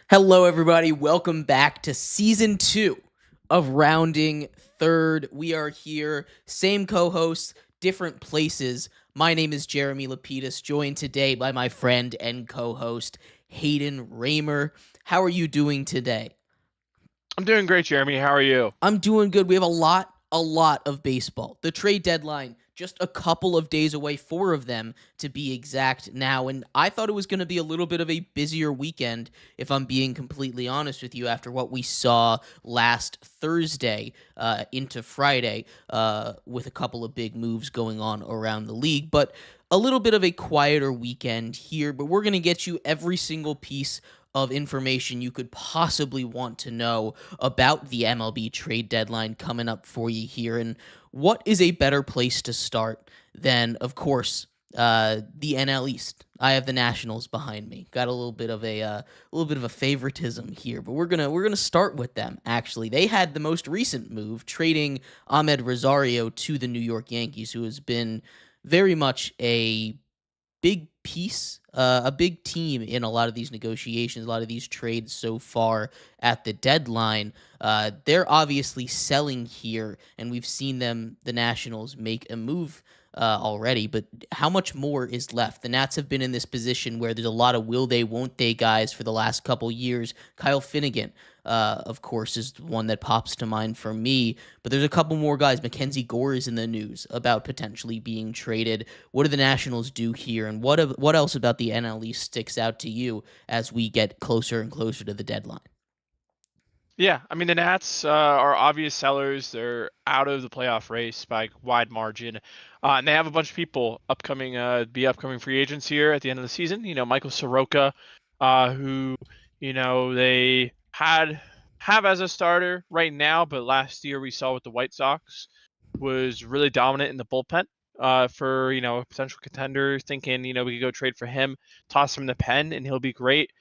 Hello, everybody. Welcome back to season 2 of Rounding Third. We are here, same co hosts, different places. My name is Jeremy Lapidus, joined today by my friend and co host, Hayden Raymer. How are you doing today? I'm doing great, Jeremy. How are you? I'm doing good. We have a lot of baseball. The trade deadline, just a couple of days away, 4 of them to be exact now. And I thought it was going to be a little bit of a busier weekend, if I'm being completely honest with you, after what we saw last Thursday into Friday with a couple of big moves going on around the league. But a little bit of a quieter weekend here, but we're going to get you every single piece of information you could possibly want to know about the MLB trade deadline coming up for you here. And what is a better place to start than, of course, the NL East? I have the Nationals behind me. Got a little bit of a favoritism here, but we're gonna start with them. Actually, they had the most recent move, trading Ahmed Rosario to the New York Yankees, who has been very much a big piece, a big team in a lot of these negotiations, a lot of these trades so far at the deadline. They're obviously selling here, and we've seen the Nationals, make a move already. But how much more is left? The Nats have been in this position where there's a lot of will they, won't they guys for the last couple years. Kyle Finnegan, of course, is the one that pops to mind for me. But there's a couple more guys. Mackenzie Gore is in the news about potentially being traded. What do the Nationals do here, and what else about the NL East sticks out to you as we get closer and closer to the deadline? Yeah, I mean the Nats are obvious sellers. They're out of the playoff race by wide margin, and they have a bunch of people upcoming free agents here at the end of the season. Michael Soroka, who they have as a starter right now, but last year we saw with the White Sox was really dominant in the bullpen. For a potential contender, thinking we could go trade for him, toss him in the pen, and he'll be great.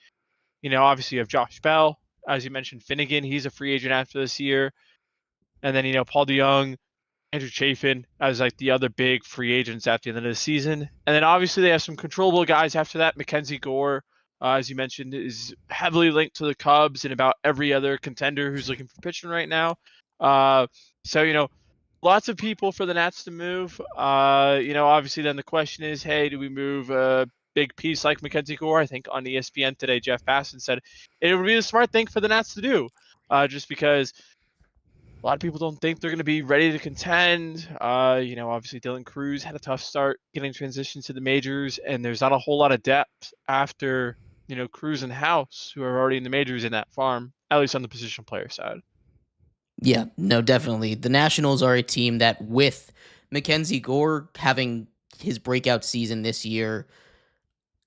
Obviously you have Josh Bell, as you mentioned, Finnegan. He's a free agent after this year, and then Paul DeYoung, Andrew Chafin as like the other big free agents at the end of the season, and then obviously they have some controllable guys after that. Mackenzie Gore, as you mentioned, is heavily linked to the Cubs and about every other contender who's looking for pitching right now. So lots of people for the Nats to move. Obviously then the question is, hey, do we move a big piece like Mackenzie Gore? I think on ESPN today, Jeff Passan said it would be a smart thing for the Nats to do, just because a lot of people don't think they're going to be ready to contend. Obviously Dylan Cruz had a tough start getting transitioned to the majors, and there's not a whole lot of depth after Cruz and House, who are already in the majors in that farm, at least on the position player side. Yeah, no, definitely. The Nationals are a team that, with Mackenzie Gore having his breakout season this year,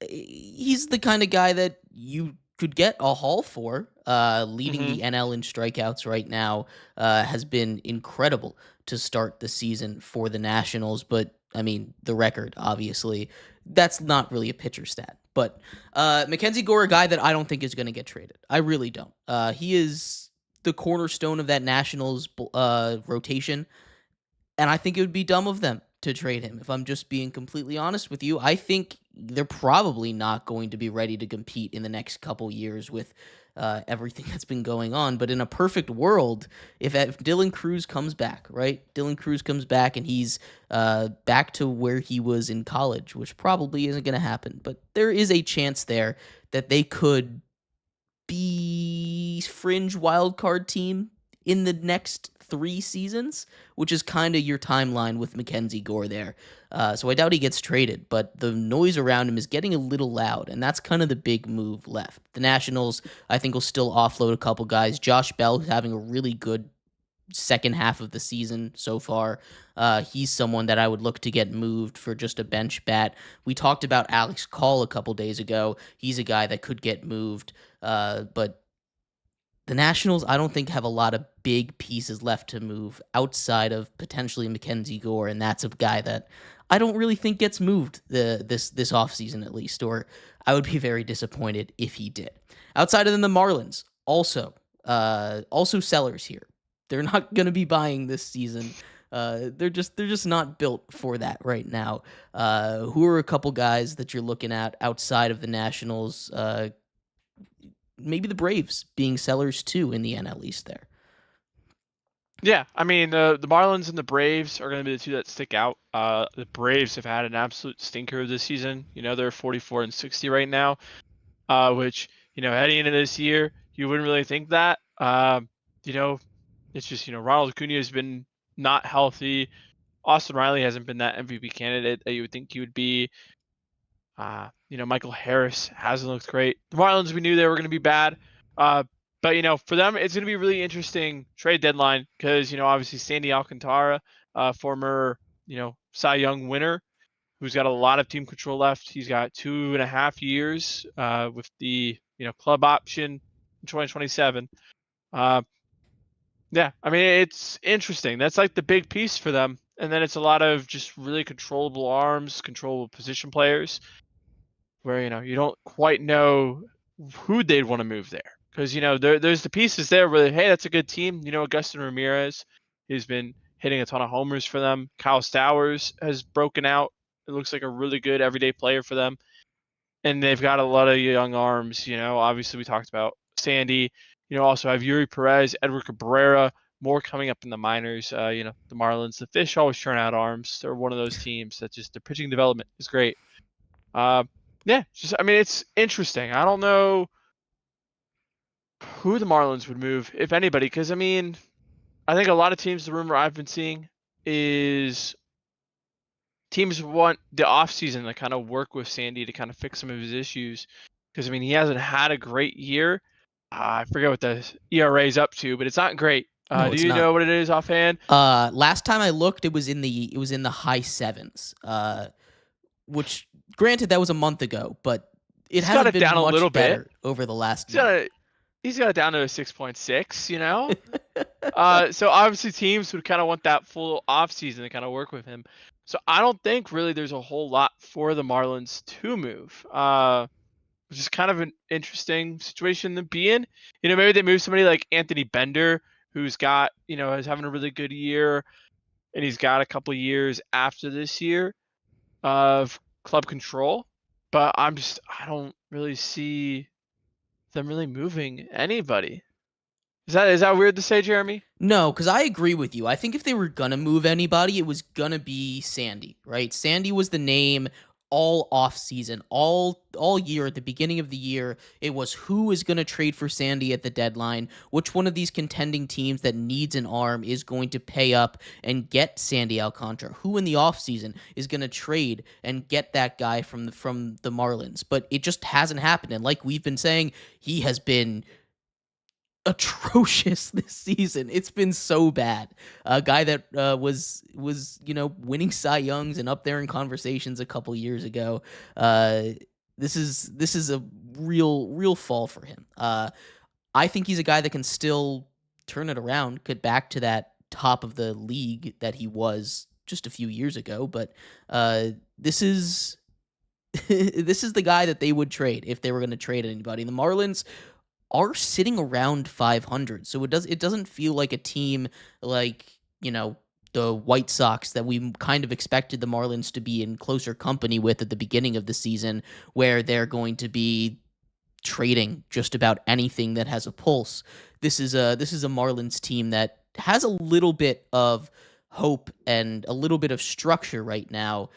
he's the kind of guy that you could get a haul for. Leading Mm-hmm. the NL in strikeouts right now, has been incredible to start the season for the Nationals. But I mean, the record, obviously, that's not really a pitcher stat. But Mackenzie Gore, a guy that I don't think is going to get traded. I really don't. He is the cornerstone of that Nationals rotation, and I think it would be dumb of them to trade him. If I'm just being completely honest with you, I think they're probably not going to be ready to compete in the next couple years with everything that's been going on. But in a perfect world, if Dylan Cruz comes back, right? Dylan Cruz comes back and he's back to where he was in college, which probably isn't going to happen. But there is a chance there that they could be fringe wild card team in the next 3 seasons, which is kind of your timeline with Mackenzie Gore there. So I doubt he gets traded, but the noise around him is getting a little loud, and that's kind of the big move left. The Nationals, I think, will still offload a couple guys. Josh Bell, who's having a really good second half of the season so far. He's someone that I would look to get moved for just a bench bat. We talked about Alex Call a couple days ago. He's a guy that could get moved, but the Nationals, I don't think, have a lot of big pieces left to move outside of potentially Mackenzie Gore, and that's a guy that I don't really think gets moved this offseason, at least, or I would be very disappointed if he did. Outside of them, the Marlins also sellers here. They're not going to be buying this season. They're just not built for that right now. Who are a couple guys that you're looking at outside of the Nationals? maybe the Braves being sellers too in the NL East there. Yeah, I mean the Marlins and the Braves are going to be the two that stick out. The Braves have had an absolute stinker this season. They're 44-60 right now, which heading into this year you wouldn't really think that. You know, it's just Ronald Acuna has been not healthy. Austin Riley hasn't been that MVP candidate that you would think he would be. Michael Harris hasn't looked great. The Marlins, we knew they were going to be bad. But for them, it's going to be a really interesting trade deadline because, obviously Sandy Alcantara, former, Cy Young winner, who's got a lot of team control left. He's got 2.5 years with the, club option in 2027. Yeah, I mean, it's interesting. That's like the big piece for them. And then it's a lot of just really controllable arms, controllable position players where you don't quite know who they'd want to move there because there's the pieces there where hey, that's a good team. Augustin Ramirez, he's been hitting a ton of homers for them. Kyle Stowers has broken out. It looks like a really good everyday player for them, and they've got a lot of young arms. Obviously we talked about Sandy. Also have Yuri Perez, Edward Cabrera, more coming up in the minors. The Marlins, the Fish always churn out arms. They're one of those teams that just the pitching development is great. Uh, yeah, I mean, it's interesting. I don't know who the Marlins would move, if anybody, because I mean, I think a lot of teams, the rumor I've been seeing is teams want the offseason to kind of work with Sandy to kind of fix some of his issues. Because I mean, he hasn't had a great year. I forget what the ERA is up to, but it's not great. No, Do it's you not. know what it is offhand? Last time I looked, it was in the high sevens. Which granted that was a month ago, but it He's got hasn't it been down a little much bit. better over the last He's month. got it. He's got it down to a 6.6. So obviously teams would kind of want that full offseason to kind of work with him. So I don't think really there's a whole lot for the Marlins to move, which is kind of an interesting situation to be in. Maybe they move somebody like Anthony Bender, who's got, is having a really good year, and he's got a couple years after this year of club control. But I don't really see them really moving anybody. Is that weird to say, Jeremy? No, because I agree with you. I think if they were gonna move anybody, it was gonna be Sandy, right? Sandy was the name all off season, all year at the beginning of the year. It was who is gonna trade for Sandy at the deadline, which one of these contending teams that needs an arm is going to pay up and get Sandy Alcantara, who in the offseason is gonna trade and get that guy from the Marlins. But it just hasn't happened. And like we've been saying, he has been atrocious this season. It's been so bad. A guy that was winning Cy Youngs and up there in conversations a couple years ago. This is a real fall for him. I think he's a guy that can still turn it around, get back to that top of the league that he was just a few years ago. But this is this is the guy that they would trade if they were going to trade anybody. The Marlins are sitting around 500. So it doesn't feel like a team like, the White Sox that we kind of expected the Marlins to be in closer company with at the beginning of the season, where they're going to be trading just about anything that has a pulse. This is a Marlins team that has a little bit of hope and a little bit of structure right now.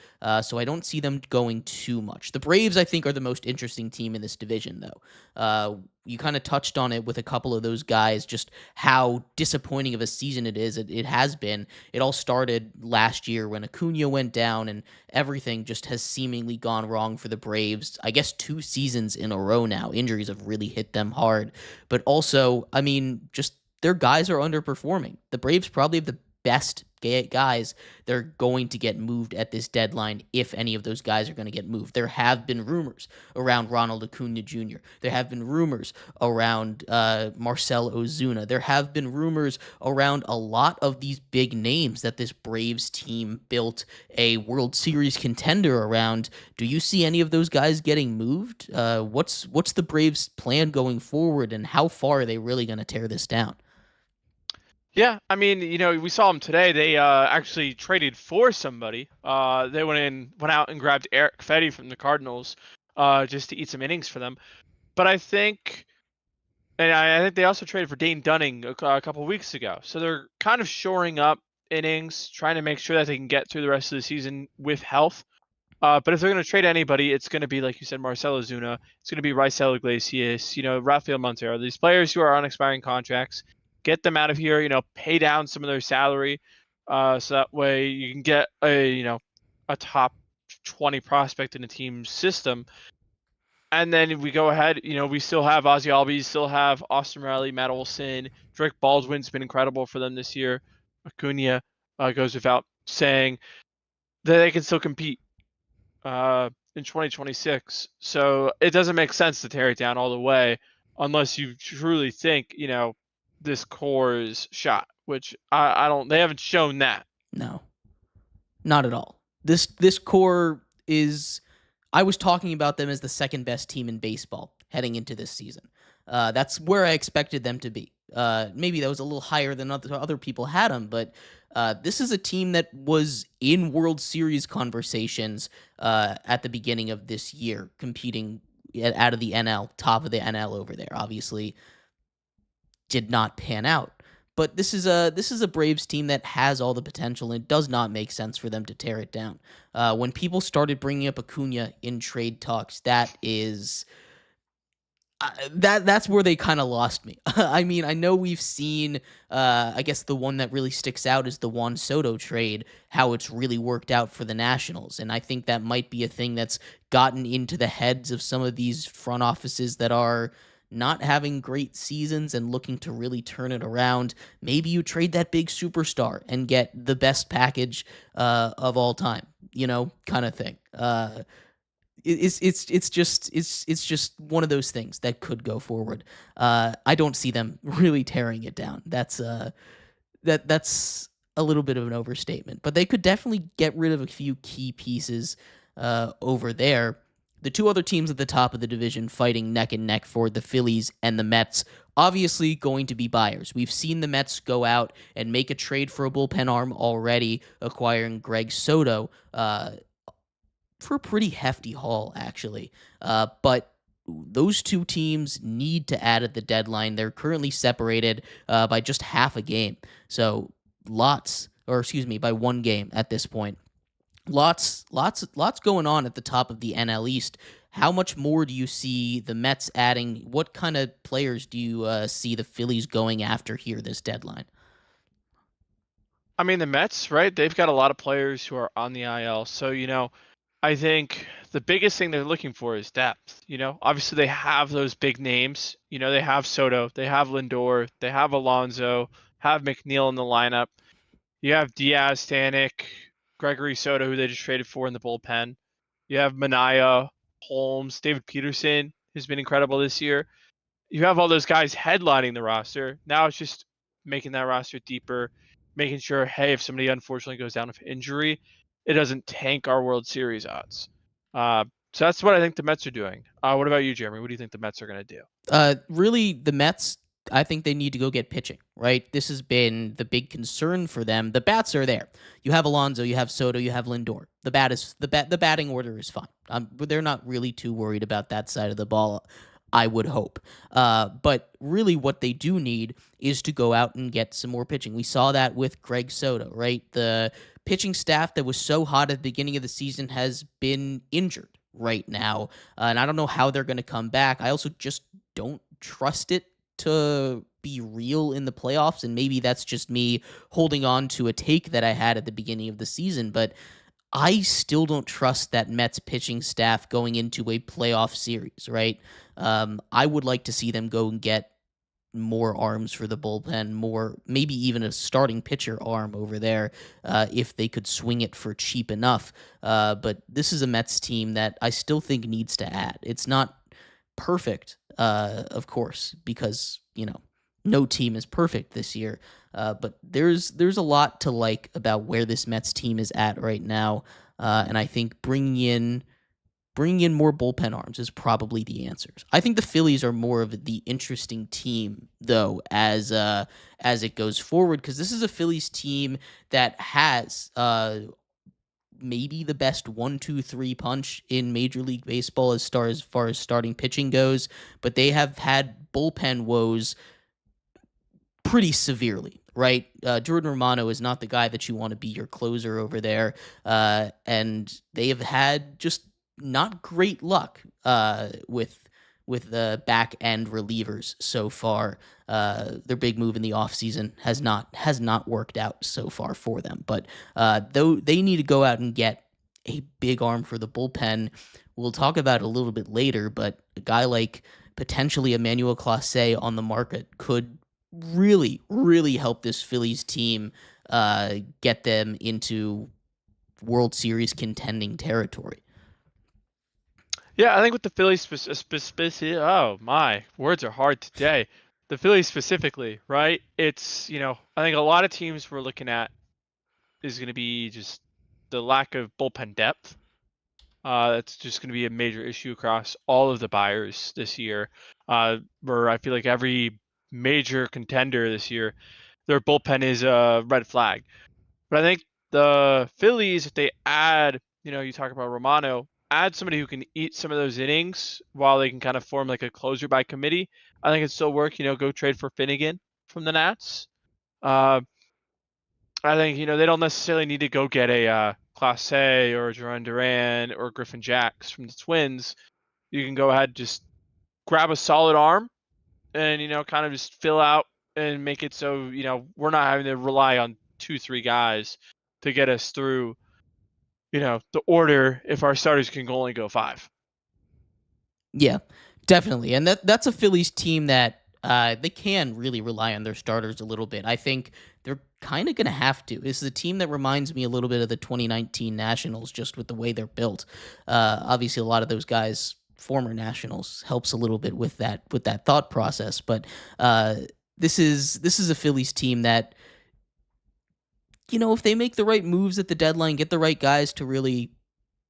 So I don't see them going too much. The Braves, I think, are the most interesting team in this division, though. You kind of touched on it with a couple of those guys, just how disappointing of a season it is. It has been. It all started last year when Acuna went down, and everything just has seemingly gone wrong for the Braves. I guess 2 seasons in a row now. Injuries have really hit them hard. But also, I mean, just their guys are underperforming. The Braves probably have the best guys that are going to get moved at this deadline, if any of those guys are going to get moved. There have been rumors around Ronald Acuna Jr. There have been rumors around Marcell Ozuna. There have been rumors around a lot of these big names that this Braves team built a World Series contender around. Do you see any of those guys getting moved? What's the Braves' plan going forward, and how far are they really going to tear this down? Yeah, I mean, we saw them today. They actually traded for somebody. They went out and grabbed Eric Fetty from the Cardinals, just to eat some innings for them. But I think And I think they also traded for Dane Dunning a couple weeks ago. So they're kind of shoring up innings, trying to make sure that they can get through the rest of the season with health. But if they're going to trade anybody, it's going to be, like you said, Marcelo Zuna. It's going to be Raisel Iglesias, Rafael Montero. These players who are on expiring contracts, get them out of here. Pay down some of their salary, so that way you can get a top 20 prospect in the team's system. And then if we go ahead, we still have Ozzy Albies, still have Austin Riley, Matt Olson, Drake Baldwin's been incredible for them this year. Acuna goes without saying that they can still compete in 2026. So it doesn't make sense to tear it down all the way unless you truly think, this core is shot, which I don't, they haven't shown that. No, not at all. This core is. I was talking about them as the second best team in baseball heading into this season. That's where I expected them to be. Maybe that was a little higher than other people had them, but this is a team that was in World Series conversations at the beginning of this year, competing out of the NL, top of the NL over there. Obviously, did not pan out. But this is a Braves team that has all the potential, and it does not make sense for them to tear it down. When people started bringing up Acuna in trade talks, that's where they kind of lost me. I mean, I know we've seen, I guess the one that really sticks out is the Juan Soto trade, how it's really worked out for the Nationals. And I think that might be a thing that's gotten into the heads of some of these front offices that are not having great seasons and looking to really turn it around. Maybe you trade that big superstar and get the best package of all time, kind of thing. It's just one of those things that could go forward. I don't see them really tearing it down. That's a little bit of an overstatement, but they could definitely get rid of a few key pieces over there. The two other teams at the top of the division fighting neck and neck for the Phillies and the Mets, obviously going to be buyers. We've seen the Mets go out and make a trade for a bullpen arm already, acquiring Greg Soto for a pretty hefty haul, actually. But those two teams need to add at the deadline. They're currently separated by just half a game. So by one game at this point. Lots going on at the top of the NL East. How much more do you see the Mets adding? What kind of players do you see the Phillies going after here this deadline? I mean, the Mets, right? They've got a lot of players who are on the IL. So, I think the biggest thing they're looking for is depth. Obviously they have those big names. They have Soto, they have Lindor, they have Alonso, have McNeil in the lineup. You have Diaz, Stanek, Gregory Soto, who they just traded for in the bullpen. You have Manaea, Holmes, David Peterson, who's been incredible this year. You have all those guys headlining the roster. Now it's just making that roster deeper, making sure, hey, if somebody unfortunately goes down with injury, it doesn't tank our World Series odds. So that's what I think the Mets are doing. What about you, Jeremy? What do you think the Mets are going to do? Really, the Mets, I think they need to go get pitching, right? This has been the big concern for them. The bats are there. You have Alonso, you have Soto, you have Lindor. The batting order is fine. But they're not really too worried about that side of the ball, I would hope. But really what they do need is to go out and get some more pitching. We saw that with Greg Soto, right? The pitching staff that was so hot at the beginning of the season has been injured right now. And I don't know how they're going to come back. I also just don't trust it to be real in the playoffs, and maybe that's just me holding on to a take that I had at the beginning of the season, but I still don't trust that Mets pitching staff going into a playoff series, right? I would like to see them go and get more arms for the bullpen, maybe even a starting pitcher arm over there if they could swing it for cheap enough. But this is a Mets team that I still think needs to add. It's not perfect, of course, because no team is perfect this year. But there's a lot to like about where this Mets team is at right now, and I think bringing in more bullpen arms is probably the answers. I think the Phillies are more of the interesting team though as it goes forward, because this is a Phillies team that has maybe the best 1-2-3 punch in Major League Baseball as far as starting pitching goes, but they have had bullpen woes pretty severely, right? Jordan Romano is not the guy that you want to be your closer over there, and they have had just not great luck with the back end relievers so far. Their big move in the offseason has not worked out so far for them. But though they need to go out and get a big arm for the bullpen. We'll talk about it a little bit later, but a guy like potentially Emmanuel Clase on the market could really, really help this Phillies team get them into World Series contending territory. Yeah, I think with the Phillies, oh my, words are hard today. The Phillies specifically, right? It's, I think a lot of teams we're looking at is going to be just the lack of bullpen depth. That's just going to be a major issue across all of the buyers this year. Where I feel like every major contender this year, their bullpen is a red flag. But I think the Phillies, if they add, you talk about Romano, add somebody who can eat some of those innings while they can kind of form like a closer by committee, I think it'd still work. Go trade for Finnegan from the Nats. I think, they don't necessarily need to go get a Class A or Duran Duran or Griffin Jacks from the Twins. You can go ahead, just grab a solid arm and, kind of just fill out and make it so, we're not having to rely on 2-3 guys to get us through, the order if our starters can only go 5. Yeah, definitely. And that's a Phillies team that they can really rely on their starters a little bit. I think they're kind of going to have to. This is a team that reminds me a little bit of the 2019 Nationals, just with the way they're built. Obviously, a lot of those guys, former Nationals, helps a little bit with that thought process. But this is a Phillies team that, if they make the right moves at the deadline, get the right guys to really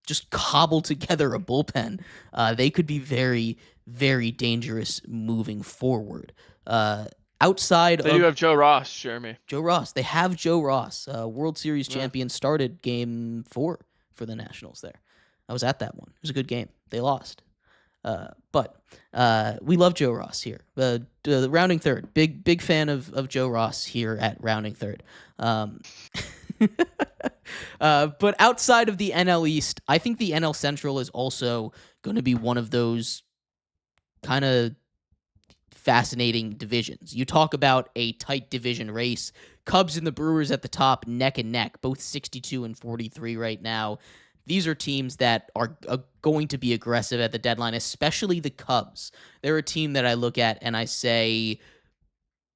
just cobble together a bullpen, they could be very, very dangerous moving forward. Outside They of do have Joe Ross, Jeremy. Joe Ross, they have Joe Ross, World Series champion, started Game 4 for the Nationals there. I was at that one. It was a good game. They lost. But we love Joe Ross here. The rounding third, big fan of Joe Ross here at rounding third. But outside of the NL East, I think the NL Central is also going to be one of those kind of fascinating divisions. You talk about a tight division race. Cubs and the Brewers at the top, neck and neck, both 62 and 43 right now. These are teams that are going to be aggressive at the deadline, especially the Cubs. They're a team that I look at and I say,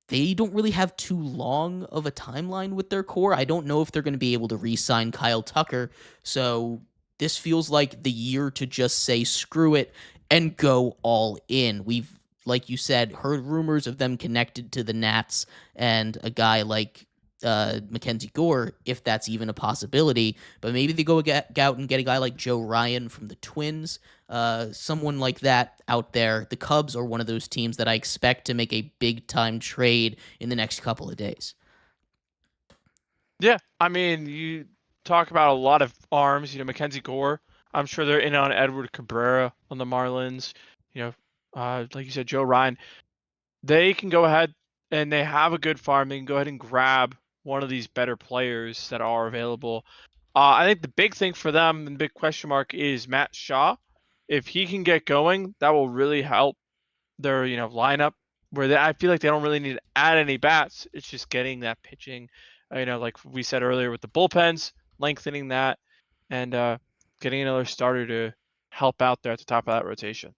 they don't really have too long of a timeline with their core. I don't know if they're going to be able to re-sign Kyle Tucker. So this feels like the year to just say screw it and go all in. We've, like you said, heard rumors of them connected to the Nats and a guy like Mackenzie Gore, if that's even a possibility. But maybe they go out and get a guy like Joe Ryan from the Twins, someone like that out there. The Cubs are one of those teams that I expect to make a big-time trade in the next couple of days. Yeah, I mean, you talk about a lot of arms. Mackenzie Gore. I'm sure they're in on Edward Cabrera on the Marlins. Like you said, Joe Ryan. They can go ahead and they have a good farm. They can go ahead and grab one of these better players that are available. I think the big thing for them and the big question mark is Matt Shaw. If he can get going, that will really help their lineup. Where I feel like they don't really need to add any bats. It's just getting that pitching. Like we said earlier with the bullpens, lengthening that, and getting another starter to help out there at the top of that rotation.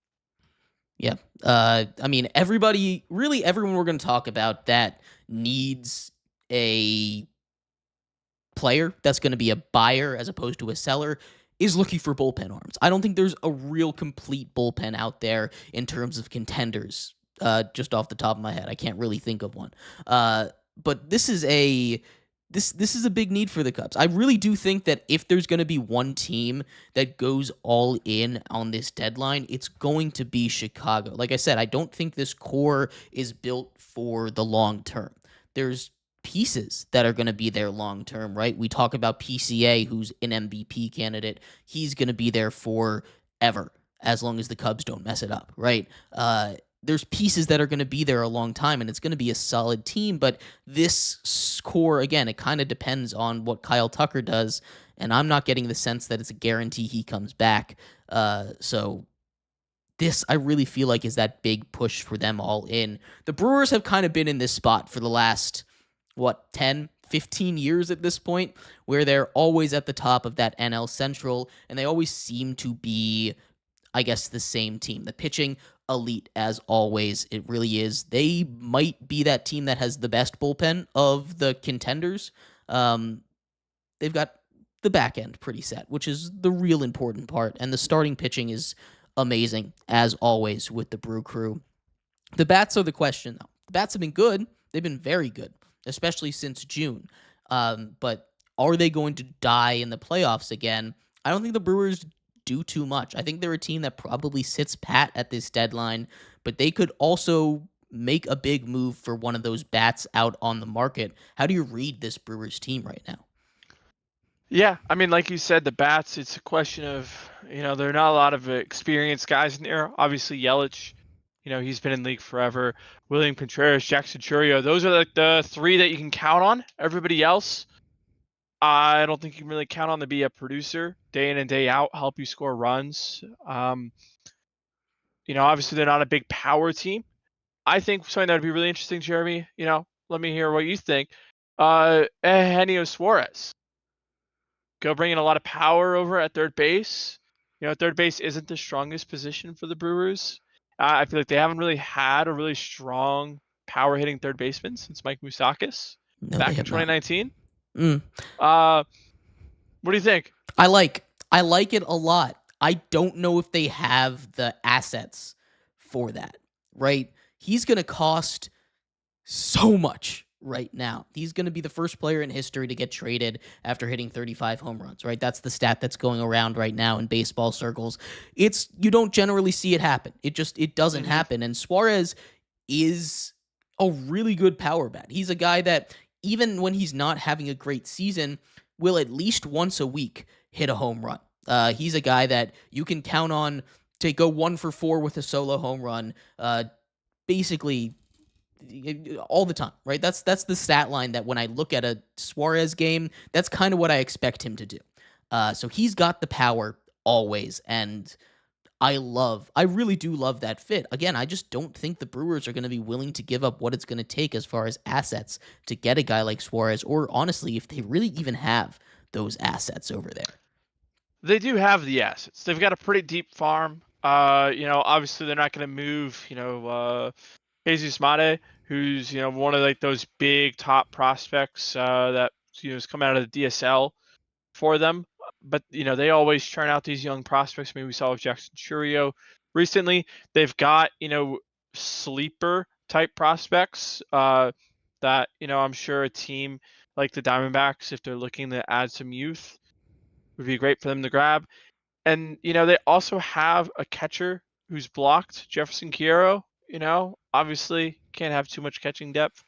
Yeah. I mean, everyone we're going to talk about that needs a player that's going to be a buyer as opposed to a seller is looking for bullpen arms. I don't think there's a real complete bullpen out there in terms of contenders. Just off the top of my head, I can't really think of one. But this is a big need for the Cubs. I really do think that if there's going to be one team that goes all in on this deadline, it's going to be Chicago. Like I said, I don't think this core is built for the long term. There's pieces that are going to be there long term, right? We talk about PCA, who's an MVP candidate. He's going to be there forever as long as the Cubs don't mess it up, right? There's pieces that are going to be there a long time, and it's going to be a solid team. But this core, again, it kind of depends on what Kyle Tucker does, and I'm not getting the sense that it's a guarantee he comes back. So this, I really feel like, is that big push for them all in. The Brewers have kind of been in this spot for the last, 10, 15 years at this point, where they're always at the top of that NL Central, and they always seem to be, I guess, the same team. The pitching, elite as always. It really is. They might be that team that has the best bullpen of the contenders. They've got the back end pretty set, which is the real important part. And the starting pitching is amazing, as always, with the Brew Crew. The bats are the question, though. The bats have been good. They've been very good, especially since June. But are they going to die in the playoffs again? I don't think the Brewers do too much. I think they're a team that probably sits pat at this deadline, but they could also make a big move for one of those bats out on the market. How do you read this Brewers team right now? Yeah, I mean, like you said, the bats, it's a question of, there are not a lot of experienced guys in there. Obviously, Yelich, he's been in league forever. William Contreras, Jackson Churio, those are like the three that you can count on. Everybody else, I don't think you can really count on to be a producer day in and day out, help you score runs. Obviously, they're not a big power team. I think something that would be really interesting, Jeremy, let me hear what you think. Eugenio Suarez. Go bring in a lot of power over at third base. Third base isn't the strongest position for the Brewers. I feel like they haven't really had a really strong power hitting third baseman since Mike Moustakas back in 2019. What do you think? I like it a lot. I don't know if they have the assets for that, right? He's going to cost so much right now. He's going to be the first player in history to get traded after hitting 35 home runs, right? That's the stat that's going around right now in baseball circles. You don't generally see it happen. It doesn't happen. And Suarez is a really good power bat. He's a guy that, even when he's not having a great season, will at least once a week hit a home run. He's a guy that you can count on to go 1 for 4 with a solo home run, basically all the time, right? That's the stat line that when I look at a Suarez game, that's kind of what I expect him to do. So he's got the power always, and I really do love that fit. Again, I just don't think the Brewers are going to be willing to give up what it's going to take as far as assets to get a guy like Suarez, or honestly, if they really even have those assets over there. They do have the assets. They've got a pretty deep farm. Obviously they're not going to move, Jesus Mate, who's, one of like those big top prospects that, has come out of the DSL for them. But, they always churn out these young prospects. Maybe we saw with Jackson Churio recently. They've got, sleeper type prospects that, I'm sure a team like the Diamondbacks, if they're looking to add some youth, would be great for them to grab. And, they also have a catcher who's blocked, Jefferson Quiero. Obviously can't have too much catching depth.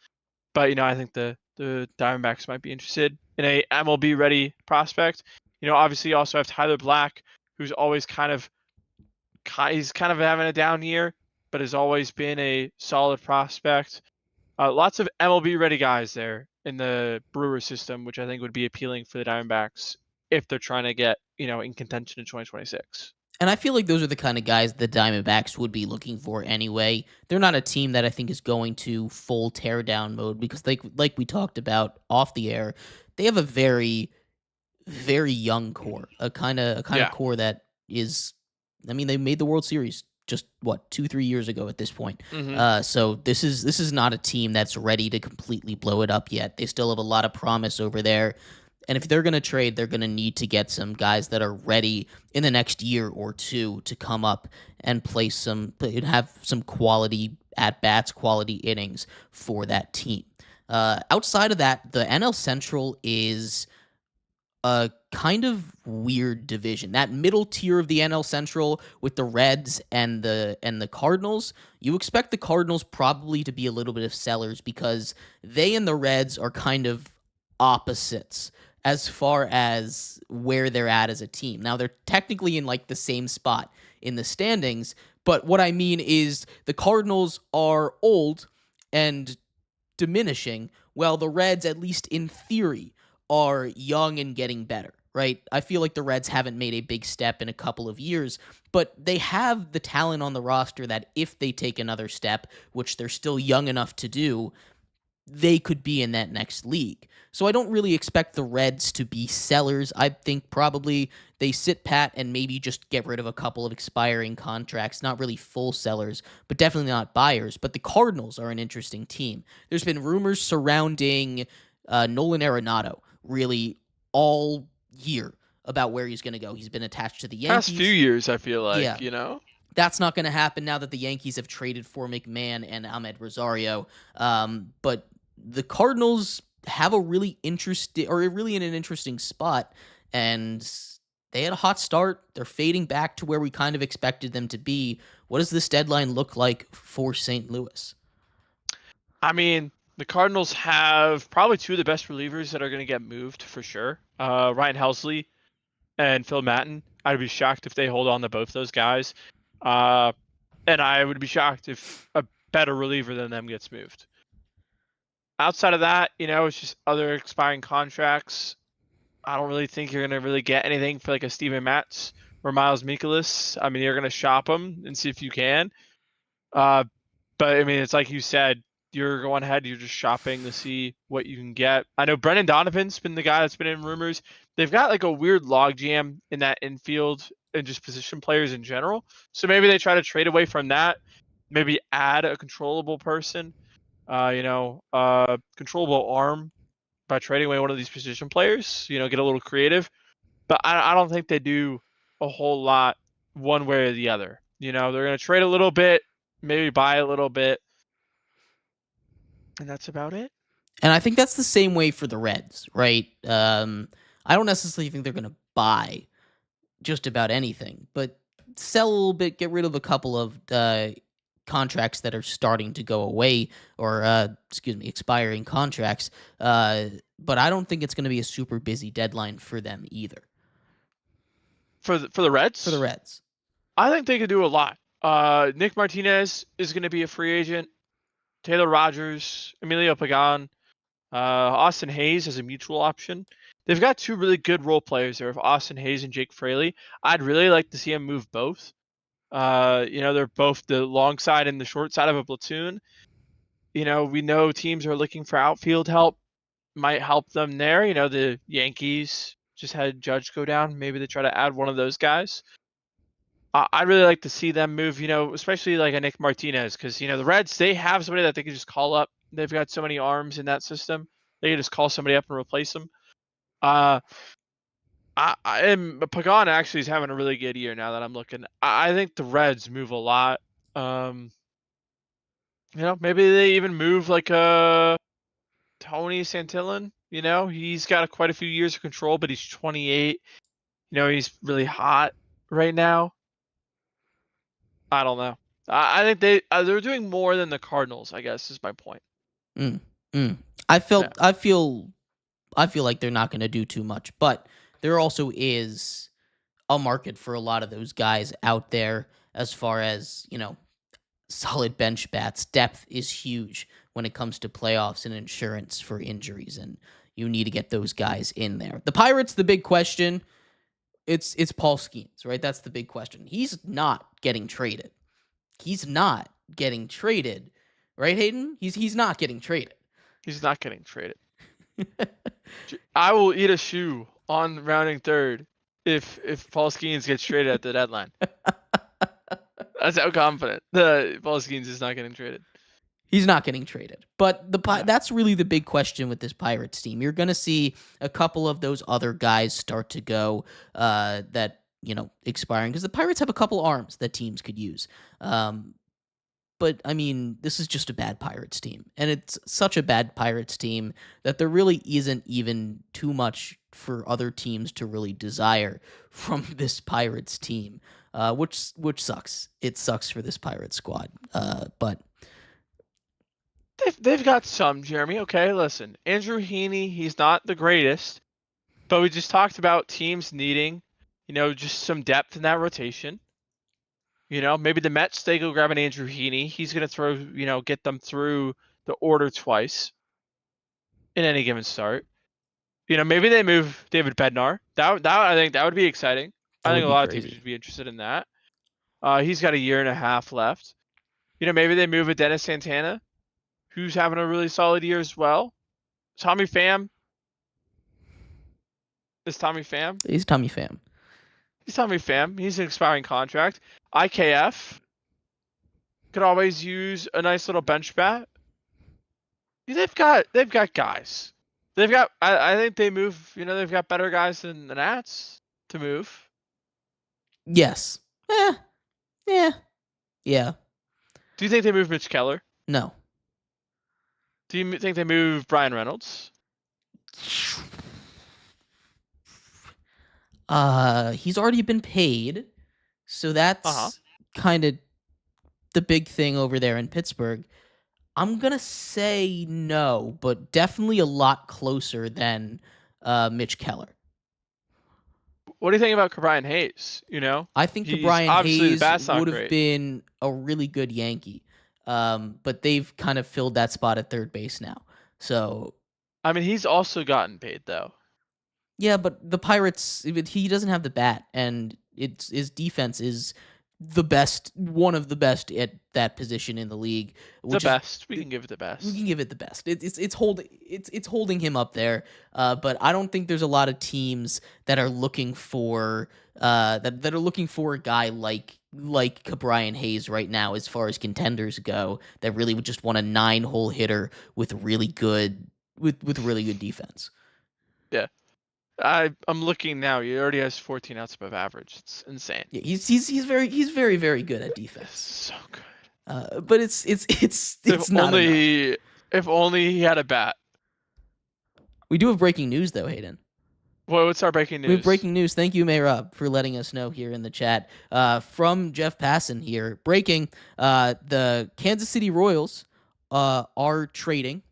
But, I think the Diamondbacks might be interested in a MLB ready prospect. Obviously you also have Tyler Black, who's always he's kind of having a down year, but has always been a solid prospect. Lots of MLB ready guys there in the Brewer system, which I think would be appealing for the Diamondbacks if they're trying to get, in contention in 2026. And I feel like those are the kind of guys the Diamondbacks would be looking for anyway. They're not a team that I think is going to full teardown mode because, like we talked about off the air, they have a very, very young core, a kind of core that is. I mean, they made the World Series just 2-3 years ago at this point. So this is not a team that's ready to completely blow it up yet. They still have a lot of promise over there. And if they're going to trade, they're going to need to get some guys that are ready in the next year or two to come up and have some quality at-bats, quality innings for that team. Outside of that, the NL Central is a kind of weird division. That middle tier of the NL Central with the Reds and the Cardinals, you expect the Cardinals probably to be a little bit of sellers because they and the Reds are kind of opposites as far as where they're at as a team. Now they're technically in like the same spot in the standings, but what I mean is the Cardinals are old and diminishing, while the Reds, at least in theory, are young and getting better, right? I feel like the Reds haven't made a big step in a couple of years, but they have the talent on the roster that if they take another step, which they're still young enough to do, they could be in that next league. So I don't really expect the Reds to be sellers. I think probably they sit pat and maybe just get rid of a couple of expiring contracts. Not really full sellers, but definitely not buyers. But the Cardinals are an interesting team. There's been rumors surrounding Nolan Arenado really all year about where he's going to go. He's been attached to the Past few Yankees. years, I feel Yeah, like, you know? that's not going to happen now that the Yankees have traded for McMahon and Ahmed Rosario. But the Cardinals have a really interesting, or really in an interesting spot, and they had a hot start. They're fading back to where we kind of expected them to be. What does this deadline look like for St. Louis? I mean, the Cardinals have probably two of the best relievers that are going to get moved for sure. Ryan Helsley and Phil Maton. I'd be shocked if they hold on to both those guys. Uh, and I would be shocked if a better reliever than them gets moved. Outside of that, it's just other expiring contracts. I don't really think you're going to really get anything for like a Steven Matz or Miles Mikolas. I mean, you're going to shop them and see if you can. But I mean, it's like you said, you're going ahead, you're just shopping to see what you can get. I know Brendan Donovan's been the guy that's been in rumors. They've got like a weird logjam in that infield and just position players in general. So maybe they try to trade away from that, maybe add a controllable person, controllable arm by trading away one of these position players, get a little creative. But I don't think they do a whole lot one way or the other. They're going to trade a little bit, maybe buy a little bit, and that's about it. And I think that's the same way for the Reds, right? I don't necessarily think they're going to buy just about anything, but sell a little bit, get rid of a couple of contracts that are starting to go away, or expiring contracts. But I don't think it's going to be a super busy deadline for them either. For the For the Reds, Reds, I think they could do a lot. Nick Martinez is going to be a free agent. Taylor Rogers, Emilio Pagan, Austin Hayes as a mutual option. They've got two really good role players there, of Austin Hayes and Jake Fraley. I'd really like to see them move both. They're both the long side and the short side of a platoon. We know teams are looking for outfield help. Might help them there. The Yankees just had Judge go down. Maybe they try to add one of those guys. I'd really like to see them move, especially like a Nick Martinez, because, the Reds, they have somebody that they can just call up. They've got so many arms in that system. They can just call somebody up and replace them. And Pagan actually is having a really good year now that I'm looking. I think the Reds move a lot. Maybe they even move like a Tony Santillan. He's got quite a few years of control, but he's 28. He's really hot right now. I don't know. I think they're doing more than the Cardinals, I guess, is my point. mm, mm. I Yeah. feel like they're not going to do too much, but there also is a market for a lot of those guys out there as far as, solid bench bats. Depth is huge when it comes to playoffs and insurance for injuries, and you need to get those guys in there. The Pirates, the big question, it's Paul Skeens, right? That's the big question. He's not getting traded. He's not getting traded, right, Hayden? He's not getting traded. He's not getting traded. I will eat a shoe on rounding third if Paul Skeens gets traded at the deadline. That's how confident the Paul Skeens is not getting traded. He's not getting traded. But Yeah. that's really the big question with this Pirates team. You're going to see a couple of those other guys start to go that, expiring, because the Pirates have a couple arms that teams could use. but I mean, this is just a bad Pirates team. And it's such a bad Pirates team that there really isn't even too much for other teams to really desire from this Pirates team, which sucks. It sucks for this Pirates squad. But They've got some, Jeremy. Okay, listen. Andrew Heaney, he's not the greatest, but we just talked about teams needing, just some depth in that rotation. Maybe the Mets, they go grab an Andrew Heaney. He's going to throw, get them through the order twice in any given start. Maybe they move David Bednar. That I think that would be exciting. that I would think a be lot of teams crazy. would be interested in that. He's got a year and a half left. Maybe they move a Dennis Santana, who's having a really solid year as well. Tommy Pham. Is Tommy Pham? He's Tommy Pham. He's Tommy Pham. He's an expiring contract. IKF could always use a nice little bench bat. They've got guys. They've got. I think they move. They've got better guys than the Nats to move. Yes. Yeah. Do you think they move Mitch Keller? No. Do you think they move Brian Reynolds? He's already been paid, so that's kind of the big thing over there in Pittsburgh. I'm gonna say no, but definitely a lot closer than Mitch Keller. What do you think about Brian Hayes? I think He's Brian obviously the Hayes bat's not would have great. been a really good Yankee, but they've kind of filled that spot at third base now. So, I mean, he's also gotten paid though. yeah, but the Pirates, he doesn't have the bat, and his defense is one of the best at that position in the league. The best. We can give it the best. We can give it the best. It's holding him up there. But I don't think there's a lot of teams that are looking for that are looking for a guy like Brian Hayes right now, as far as contenders go, that really would just want a 9-hole hitter with really good defense. Yeah. I'm looking now. He already has 14 outs above average. It's insane. Yeah, he's very very good at defense. So good. But it's not enough. If only he had a bat. We do have breaking news though, Hayden. Well, what's our breaking news? We have breaking news. Thank you, Mehrob, for letting us know here in the chat. From Jeff Passan here, breaking: the Kansas City Royals are trading.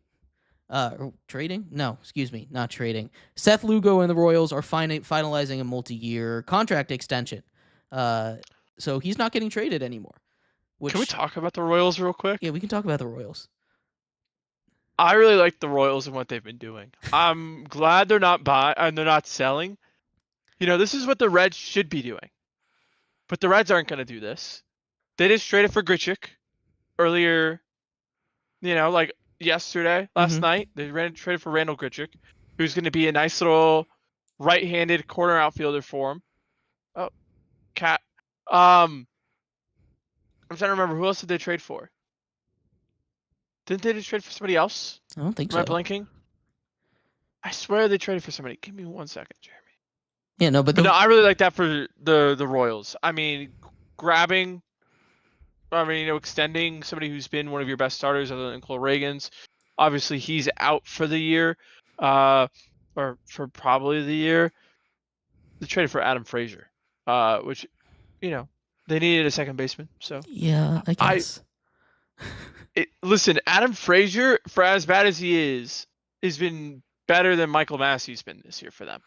Trading? No, excuse me, not trading. Seth Lugo and the Royals are finalizing a multi-year contract extension. So he's not getting traded anymore. Can we talk about the Royals real quick? Yeah, we can talk about the Royals. I really like the Royals and what they've been doing. I'm glad they're not buying and they're not selling. This is what the Reds should be doing. But the Reds aren't going to do this. They just traded for Grichuk earlier, like yesterday, last night. They traded for Randall Grichuk, who's going to be a nice little right-handed corner outfielder for him. Oh, cat. I'm trying to remember, who else did they trade for? Didn't they just trade for somebody else? I don't think so. Am I blanking? I swear they traded for somebody. Give me 1 second, Jeremy. Yeah, no, but no, I really like that for the Royals. I mean, extending somebody who's been one of your best starters other than Cole Reagans. Obviously, he's out for the year, or for probably the year. They traded for Adam Frazier, which, they needed a second baseman. So yeah, I guess. Listen, Adam Frazier, for as bad as he is, has been better than Michael Massey's been this year for them.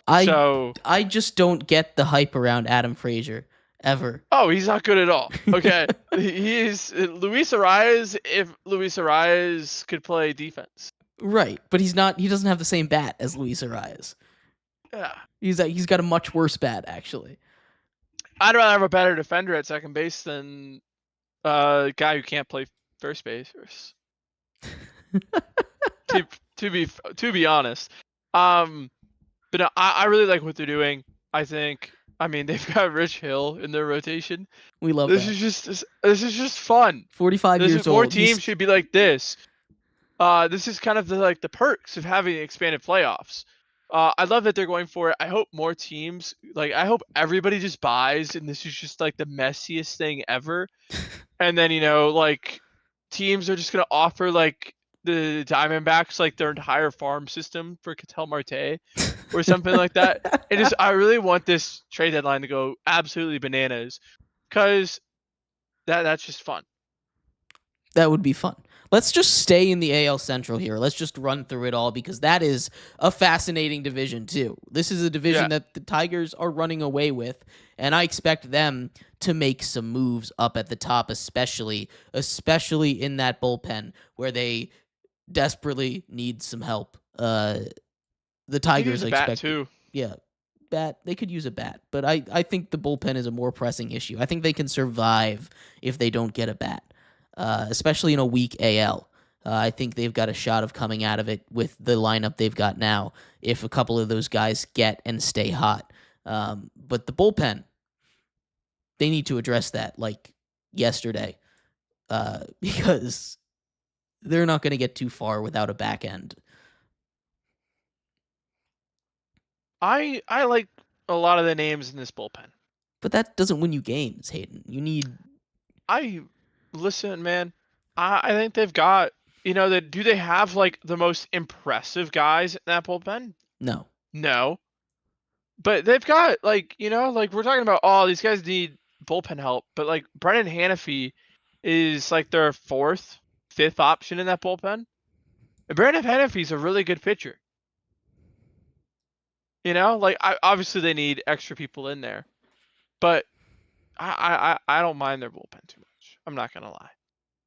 I just don't get the hype around Adam Frazier ever. Oh, he's not good at all. Okay, he is Luis Arias. If Luis Arias could play defense, right? But he's not. He doesn't have the same bat as Luis Arias. Yeah, he's got a much worse bat actually. I'd rather have a better defender at second base than a guy who can't play first base. to be honest, but no, I really like what they're doing. I mean, they've got Rich Hill in their rotation. We love this. This is just fun. 45 years old. More teams should be like this. This is kind of the perks of having expanded playoffs. I love that they're going for it. I hope more teams, like I hope everybody just buys, and this is just like the messiest thing ever. And then like teams are just gonna offer like the Diamondbacks like their entire farm system for Ketel Marte or something like that. I really want this trade deadline to go absolutely bananas, because that's just fun. That would be fun. Let's just stay in the AL Central here. Let's just run through it all because that is a fascinating division too. This is a division Yeah. that the Tigers are running away with, and I expect them to make some moves up at the top, especially in that bullpen where they desperately need some help. The They could use Tigers a bat expect, too. yeah, bat. They could use a bat, but I think the bullpen is a more pressing issue. I think they can survive if they don't get a bat, especially in a weak AL. I think they've got a shot of coming out of it with the lineup they've got now if a couple of those guys get and stay hot. But the bullpen, they need to address that like yesterday because they're not going to get too far without a back end. I like a lot of the names in this bullpen. But that doesn't win you games, Hayden. You need I listen, man. I think they've got do they have like the most impressive guys in that bullpen? no. No. But they've got like like we're talking about, oh, these guys need bullpen help, but like Brennan Hanafy is like their fourth, fifth option in that bullpen. And Brennan Hanafy's a really good pitcher. Like obviously they need extra people in there, but I don't mind their bullpen too much. I'm not gonna lie.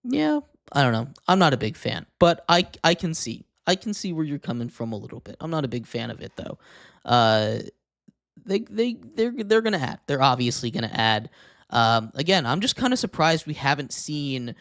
Yeah, I don't know. I'm not a big fan, but I can see where you're coming from a little bit. I'm not a big fan of it though. Uh, they're gonna add. They're obviously gonna add. Again, I'm just kind of surprised we haven't seen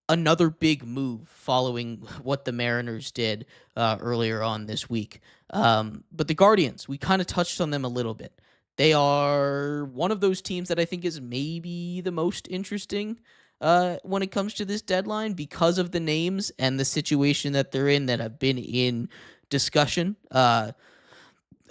another big move following what the Mariners did earlier on this week. But the Guardians, we kind of touched on them a little bit. They are one of those teams that I think is maybe the most interesting when it comes to this deadline because of the names and the situation that they're in that have been in discussion.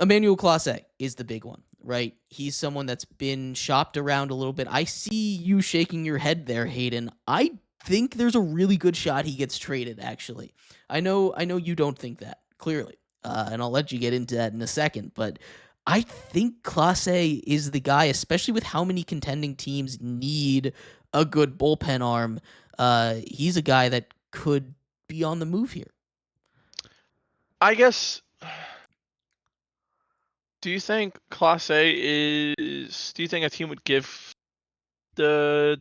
Emmanuel Clase is the big one, right? He's someone that's been shopped around a little bit. I see you shaking your head there, Hayden. I think there's a really good shot he gets traded, actually. I know you don't think that, clearly. And I'll let you get into that in a second, but I think Clase is the guy, especially with how many contending teams need a good bullpen arm. He's a guy that could be on the move here. I guess. Do you think Class A is? Do you think a team would give the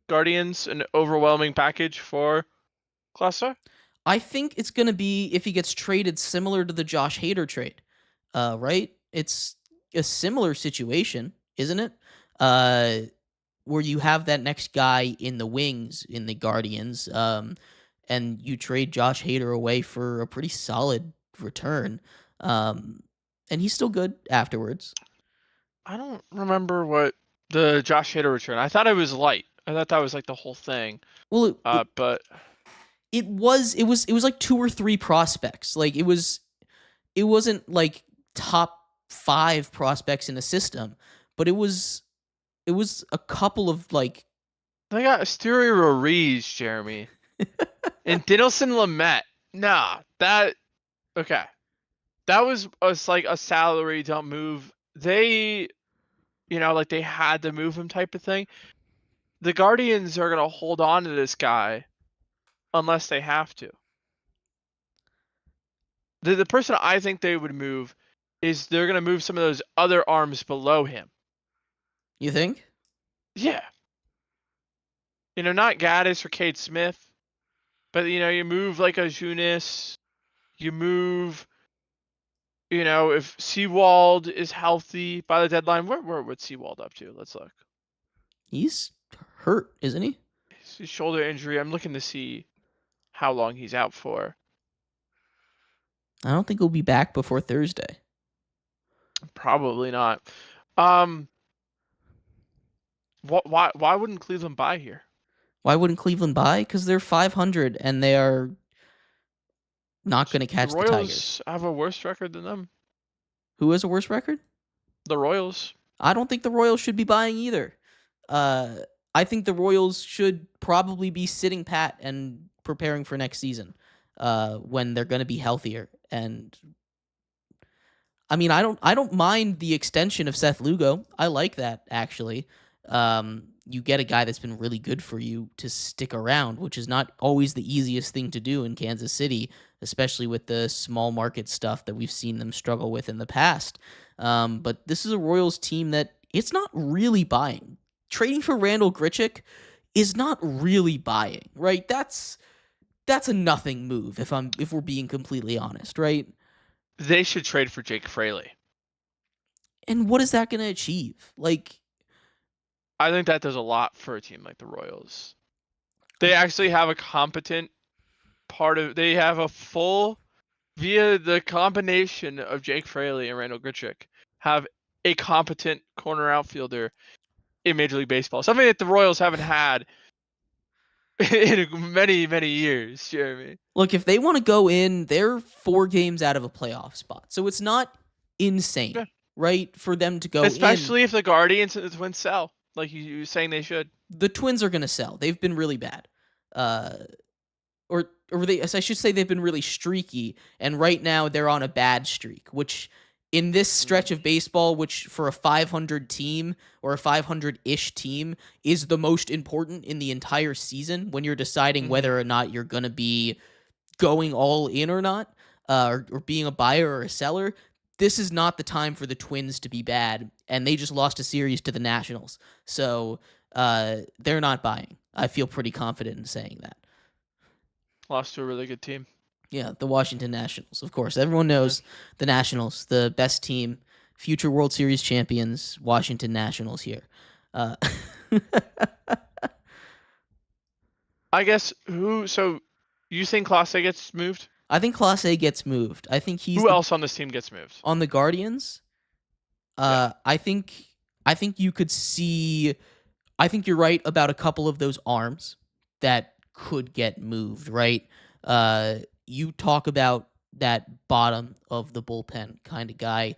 Guardians an overwhelming package for Class A? I think it's going to be, if he gets traded, similar to the Josh Hader trade, right? It's a similar situation, isn't it? Where you have that next guy in the wings in the Guardians, and you trade Josh Hader away for a pretty solid return, and he's still good afterwards. I don't remember what the Josh Hader return. I thought it was light. I thought that was like the whole thing. Well, But it was like 2 or 3 prospects. Like it wasn't like top 5 prospects in a system, but it was a couple of like they got Asterio Ruiz, Jeremy, and Dinelson Lamet. Nah, okay. That was like a salary dump move. They, like they had to move him type of thing. The Guardians are gonna hold on to this guy unless they have to. The person I think they would move is they're gonna move some of those other arms below him. You think? Yeah. Not Gaddis or Cade Smith, but you move like a Junis, you move, if Seawald is healthy by the deadline. What's Seawald up to? Let's look. He's hurt, isn't he? His shoulder injury. I'm looking to see how long he's out for. I don't think he'll be back before Thursday. Probably not. Why wouldn't Cleveland buy here? Why wouldn't Cleveland buy? Because they're 500 and they are Not going to The catch the Tigers. Royals have a worse record than them. Who has a worse record? The Royals. I don't think the Royals should be buying either. I think the Royals should probably be sitting pat and preparing for next season when they're going to be healthier. And I mean, I don't mind the extension of Seth Lugo. I like that actually. You get a guy that's been really good for you to stick around, which is not always the easiest thing to do in Kansas City, especially with the small market stuff that we've seen them struggle with in the past. But this is a Royals team that it's not really buying. Trading for Randall Grichuk is not really buying, right? That's a nothing move if we're being completely honest, right? They should trade for Jake Fraley. And what is that going to achieve? Like, I think that does a lot for a team like the Royals. They actually have a competent they have a full, via the combination of Jake Fraley and Randall Grichuk, have a competent corner outfielder in Major League Baseball. Something that the Royals haven't had in many, many years, Jeremy. Look, if they want to go in, they're 4 games out of a playoff spot. So it's not insane, Yeah. right, for them to go Especially if the Guardians and the Twins sell, like you were saying they should. The Twins are going to sell. They've been really bad. I should say they've been really streaky, and right now they're on a bad streak, which in this stretch of baseball, which for a 500 team or a 500-ish team is the most important in the entire season when you're deciding whether or not you're going to be going all in or not, or being a buyer or a seller. This is not the time for the Twins to be bad, and they just lost a series to the Nationals. So they're not buying. I feel pretty confident in saying that. Lost to a really good team. Yeah, the Washington Nationals, of course. Everyone knows the Nationals, the best team, future World Series champions, Washington Nationals here. I guess so you think Clase gets moved? I think Clase gets moved. I think Who else on this team gets moved? On the Guardians? Yeah. I think you could see. I think you're right about a couple of those arms that could get moved, right? You talk about that bottom of the bullpen kind of guy.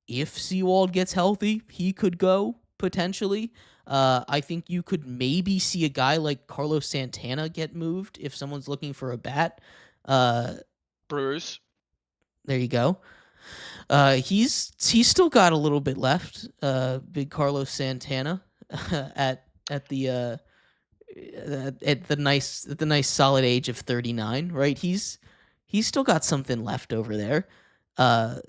If Seawald gets healthy, he could go potentially. I think you could maybe see a guy like Carlos Santana get moved if someone's looking for a bat. Brewers. There you go. He's still got a little bit left. Big Carlos Santana at the nice solid age of 39, right? He's still got something left over there. But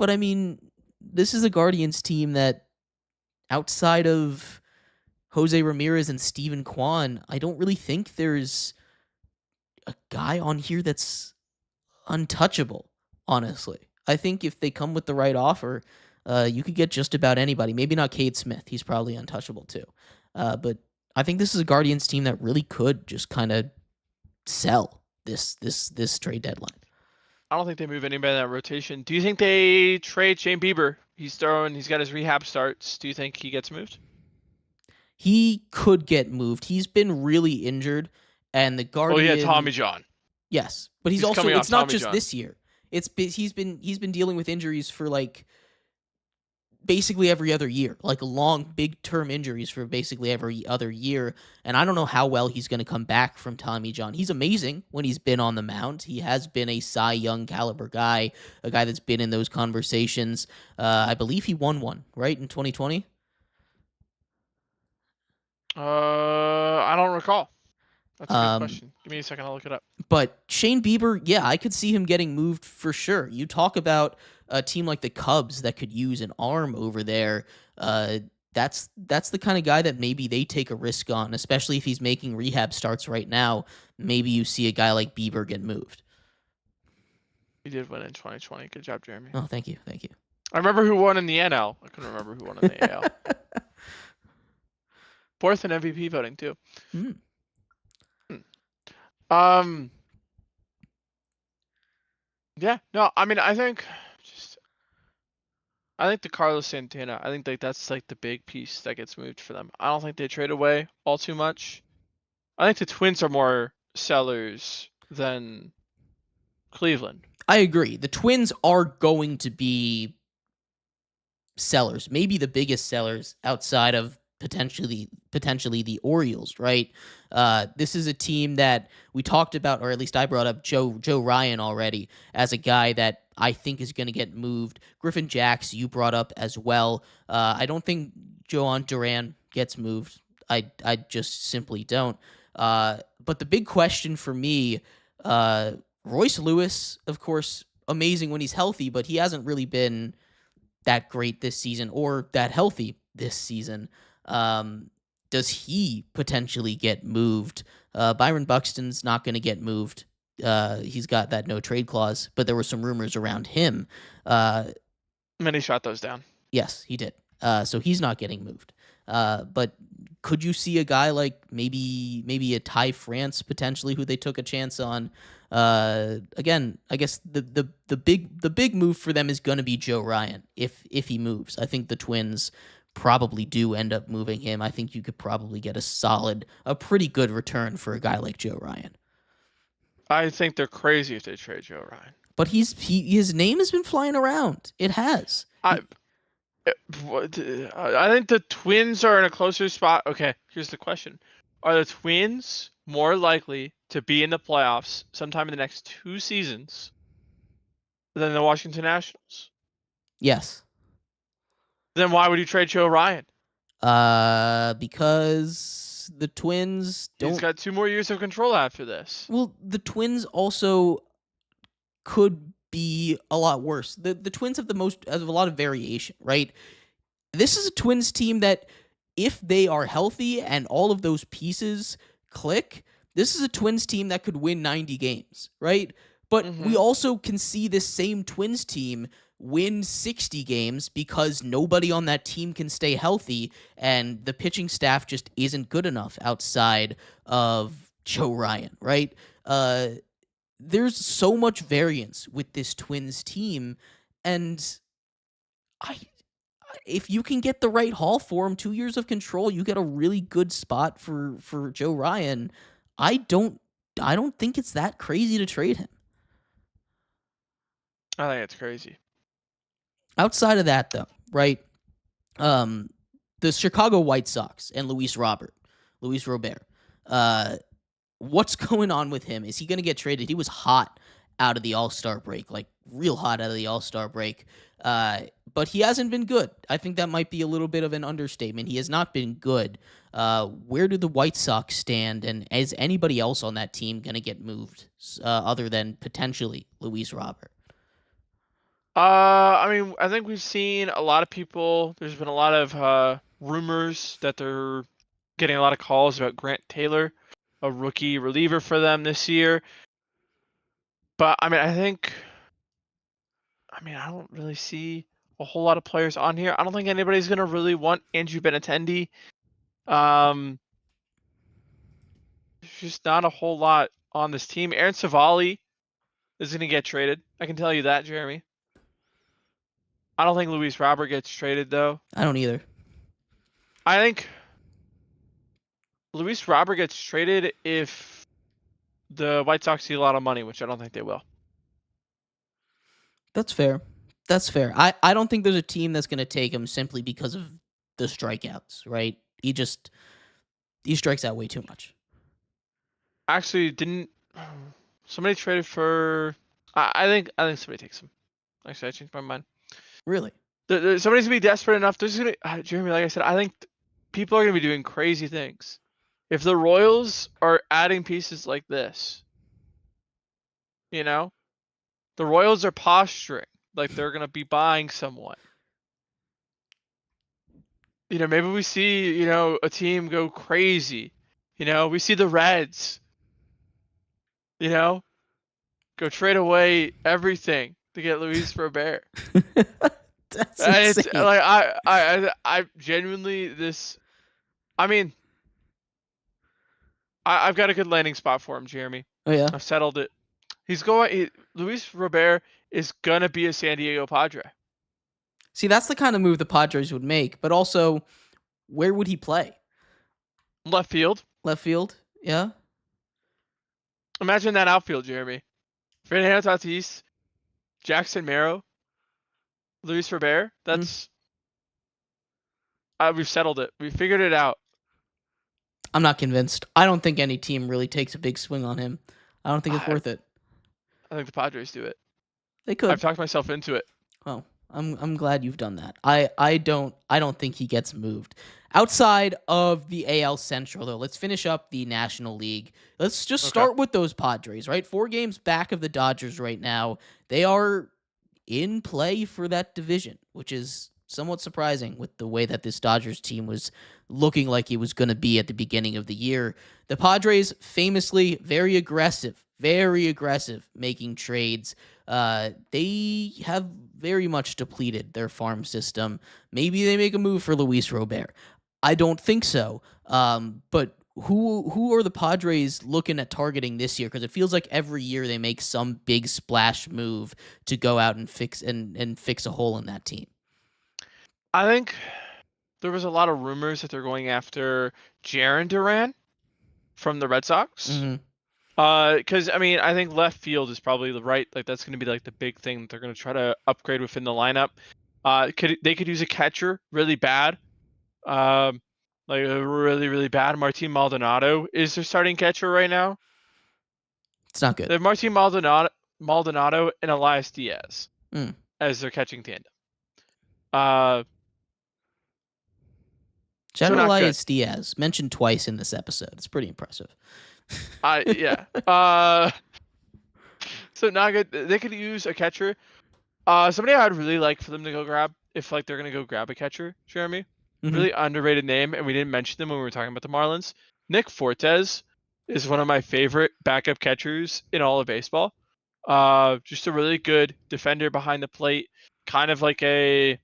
I mean, this is a Guardians team that outside of Jose Ramirez and Steven Kwan, I don't really think there's a guy on here that's untouchable, honestly. I think if they come with the right offer, you could get just about anybody. Maybe not Cade Smith. He's probably untouchable too. But I think this is a Guardians team that really could just kind of sell this trade deadline. I don't think they move anybody in that rotation. Do you think they trade Shane Bieber? He's got his rehab starts. Do you think he gets moved? He could get moved. He's been really injured, and the Guardians. Oh yeah, Tommy John. Yes, but he's also. It's not just John. This year. He's been dealing with injuries for like basically every other year, like long, big term injuries for basically every other year. And I don't know how well he's going to come back from Tommy John. He's amazing when he's been on the mound. He has been a Cy Young caliber guy, a guy that's been in those conversations. I believe he won one, right, in 2020? I don't recall. That's a good question. Give me a second, I'll look it up. But Shane Bieber, yeah, I could see him getting moved for sure. You talk about a team like the Cubs that could use an arm over there. That's the kind of guy that maybe they take a risk on, especially if he's making rehab starts right now. Maybe you see a guy like Bieber get moved. He did win in 2020. Good job, Jeremy. Oh, thank you. I remember who won in the NL. I couldn't remember who won in the AL. Fourth in MVP voting too. Yeah, no, I mean, I think the Carlos Santana, I think that's like the big piece that gets moved for them. I don't think they trade away all too much. I think the Twins are more sellers than Cleveland. I agree. The Twins are going to be sellers, maybe the biggest sellers outside of potentially the Orioles, right? This is a team that we talked about, or at least I brought up Joe Ryan already as a guy that I think is going to get moved. Griffin Jacks, you brought up as well. I don't think Joan Duran gets moved. I just simply don't. But the big question for me, Royce Lewis, of course, amazing when he's healthy, but he hasn't really been that great this season or that healthy this season. Does he potentially get moved? Byron Buxton's not going to get moved. He's got that no trade clause, but there were some rumors around him. Many shot those down. Yes, he did. So he's not getting moved. But could you see a guy like maybe a Ty France potentially who they took a chance on? Again, I guess the big move for them is going to be Joe Ryan if he moves. I think the Twins probably do end up moving him. I think you could probably get a pretty good return for a guy like Joe Ryan. I think they're crazy if they trade Joe Ryan. But his name has been flying around. It has. I think the Twins are in a closer spot. Okay, here's the question. Are the Twins more likely to be in the playoffs sometime in the next 2 seasons than the Washington Nationals? Yes. Then why would you trade Joe Ryan? Because the Twins don't. He's got 2 more years of control after this. Well, the Twins also could be a lot worse. The Twins have a lot of variation, right? This is a Twins team that, if they are healthy and all of those pieces click, this is a Twins team that could win 90 games, right? But we also can see this same Twins team win 60 games because nobody on that team can stay healthy and the pitching staff just isn't good enough outside of Joe Ryan, right? There's so much variance with this Twins team, and if you can get the right haul for him, 2 years of control, you get a really good spot for Joe Ryan. I don't think it's that crazy to trade him. I think it's crazy. Outside of that, though, right? The Chicago White Sox and Luis Robert, Luis Robert. What's going on with him? Is he going to get traded? He was hot out of the All-Star break, like real hot out of the All-Star break. But he hasn't been good. I think that might be a little bit of an understatement. He has not been good. Where do the White Sox stand? And is anybody else on that team going to get moved other than potentially Luis Robert? I mean, I think we've seen a lot of people. There's been a lot of rumors that they're getting a lot of calls about Grant Taylor, a rookie reliever for them this year. But I mean, I don't really see a whole lot of players on here. I don't think anybody's gonna really want Andrew Benintendi. There's just not a whole lot on this team. Aaron Savali is gonna get traded. I can tell you that, Jeremy. I don't think Luis Robert gets traded though. I don't either. I think Luis Robert gets traded if the White Sox see a lot of money, which I don't think they will. That's fair. That's fair. I don't think there's a team that's going to take him simply because of the strikeouts, right? He strikes out way too much. Actually, didn't somebody traded for? I think somebody takes him. Actually, I changed my mind. Really? Somebody's gonna be desperate enough. There's gonna Jeremy, like I said, I think people are gonna be doing crazy things. If the Royals are adding pieces like this, the Royals are posturing like they're gonna be buying someone. Maybe we see, a team go crazy. We see the Reds, go trade away everything to get Luis Robert. That's It's insane. like I genuinely this. I mean, I've got a good landing spot for him, Jeremy. Oh yeah. I've settled it. Luis Robert is gonna be a San Diego Padre. See, that's the kind of move the Padres would make, but also, where would he play? Left field. Left field? Yeah. Imagine that outfield, Jeremy. Fernando Tatis, Jackson Mehrob, Luis Robert. Mm, We've settled it. We figured it out. I'm not convinced. I don't think any team really takes a big swing on him. I don't think it's I, worth it. I think the Padres do it. They I've could. talked myself into it. Oh, I'm glad you've done that. I don't think he gets moved. Outside of the AL Central though, let's finish up the National League. Let's just Okay. start with those Padres, right? 4 games back of the Dodgers right now. They are in play for that division, which is somewhat surprising with the way that this Dodgers team was looking like it was going to be at the beginning of the year. The Padres famously very aggressive making trades. They have very much depleted their farm system. Maybe they make a move for Luis Robert. I don't think so. But who are the Padres looking at targeting this year? Because it feels like every year they make some big splash move to go out and fix a hole in that team. I think there was a lot of rumors that they're going after Jarren Duran from the Red Sox. Mm-hmm. Because I mean, I think left field is probably that's going to be like the big thing that they're going to try to upgrade within the lineup. They could use a catcher really bad. Like a really bad. Martin Maldonado is their starting catcher right now. It's not good. They have Martin Maldonado and Elias Diaz as their catching tandem. Shout So out not Elias Diaz, mentioned twice in this episode. It's pretty impressive. Yeah. So not good. They could use a catcher. Somebody I'd really like for them to go grab if like they're gonna go grab a catcher, Jeremy. Mm-hmm. Really underrated name, and we didn't mention them when we were talking about the Marlins. Nick Fortes is one of my favorite backup catchers in all of baseball. Just a really good defender behind the plate, kind of like a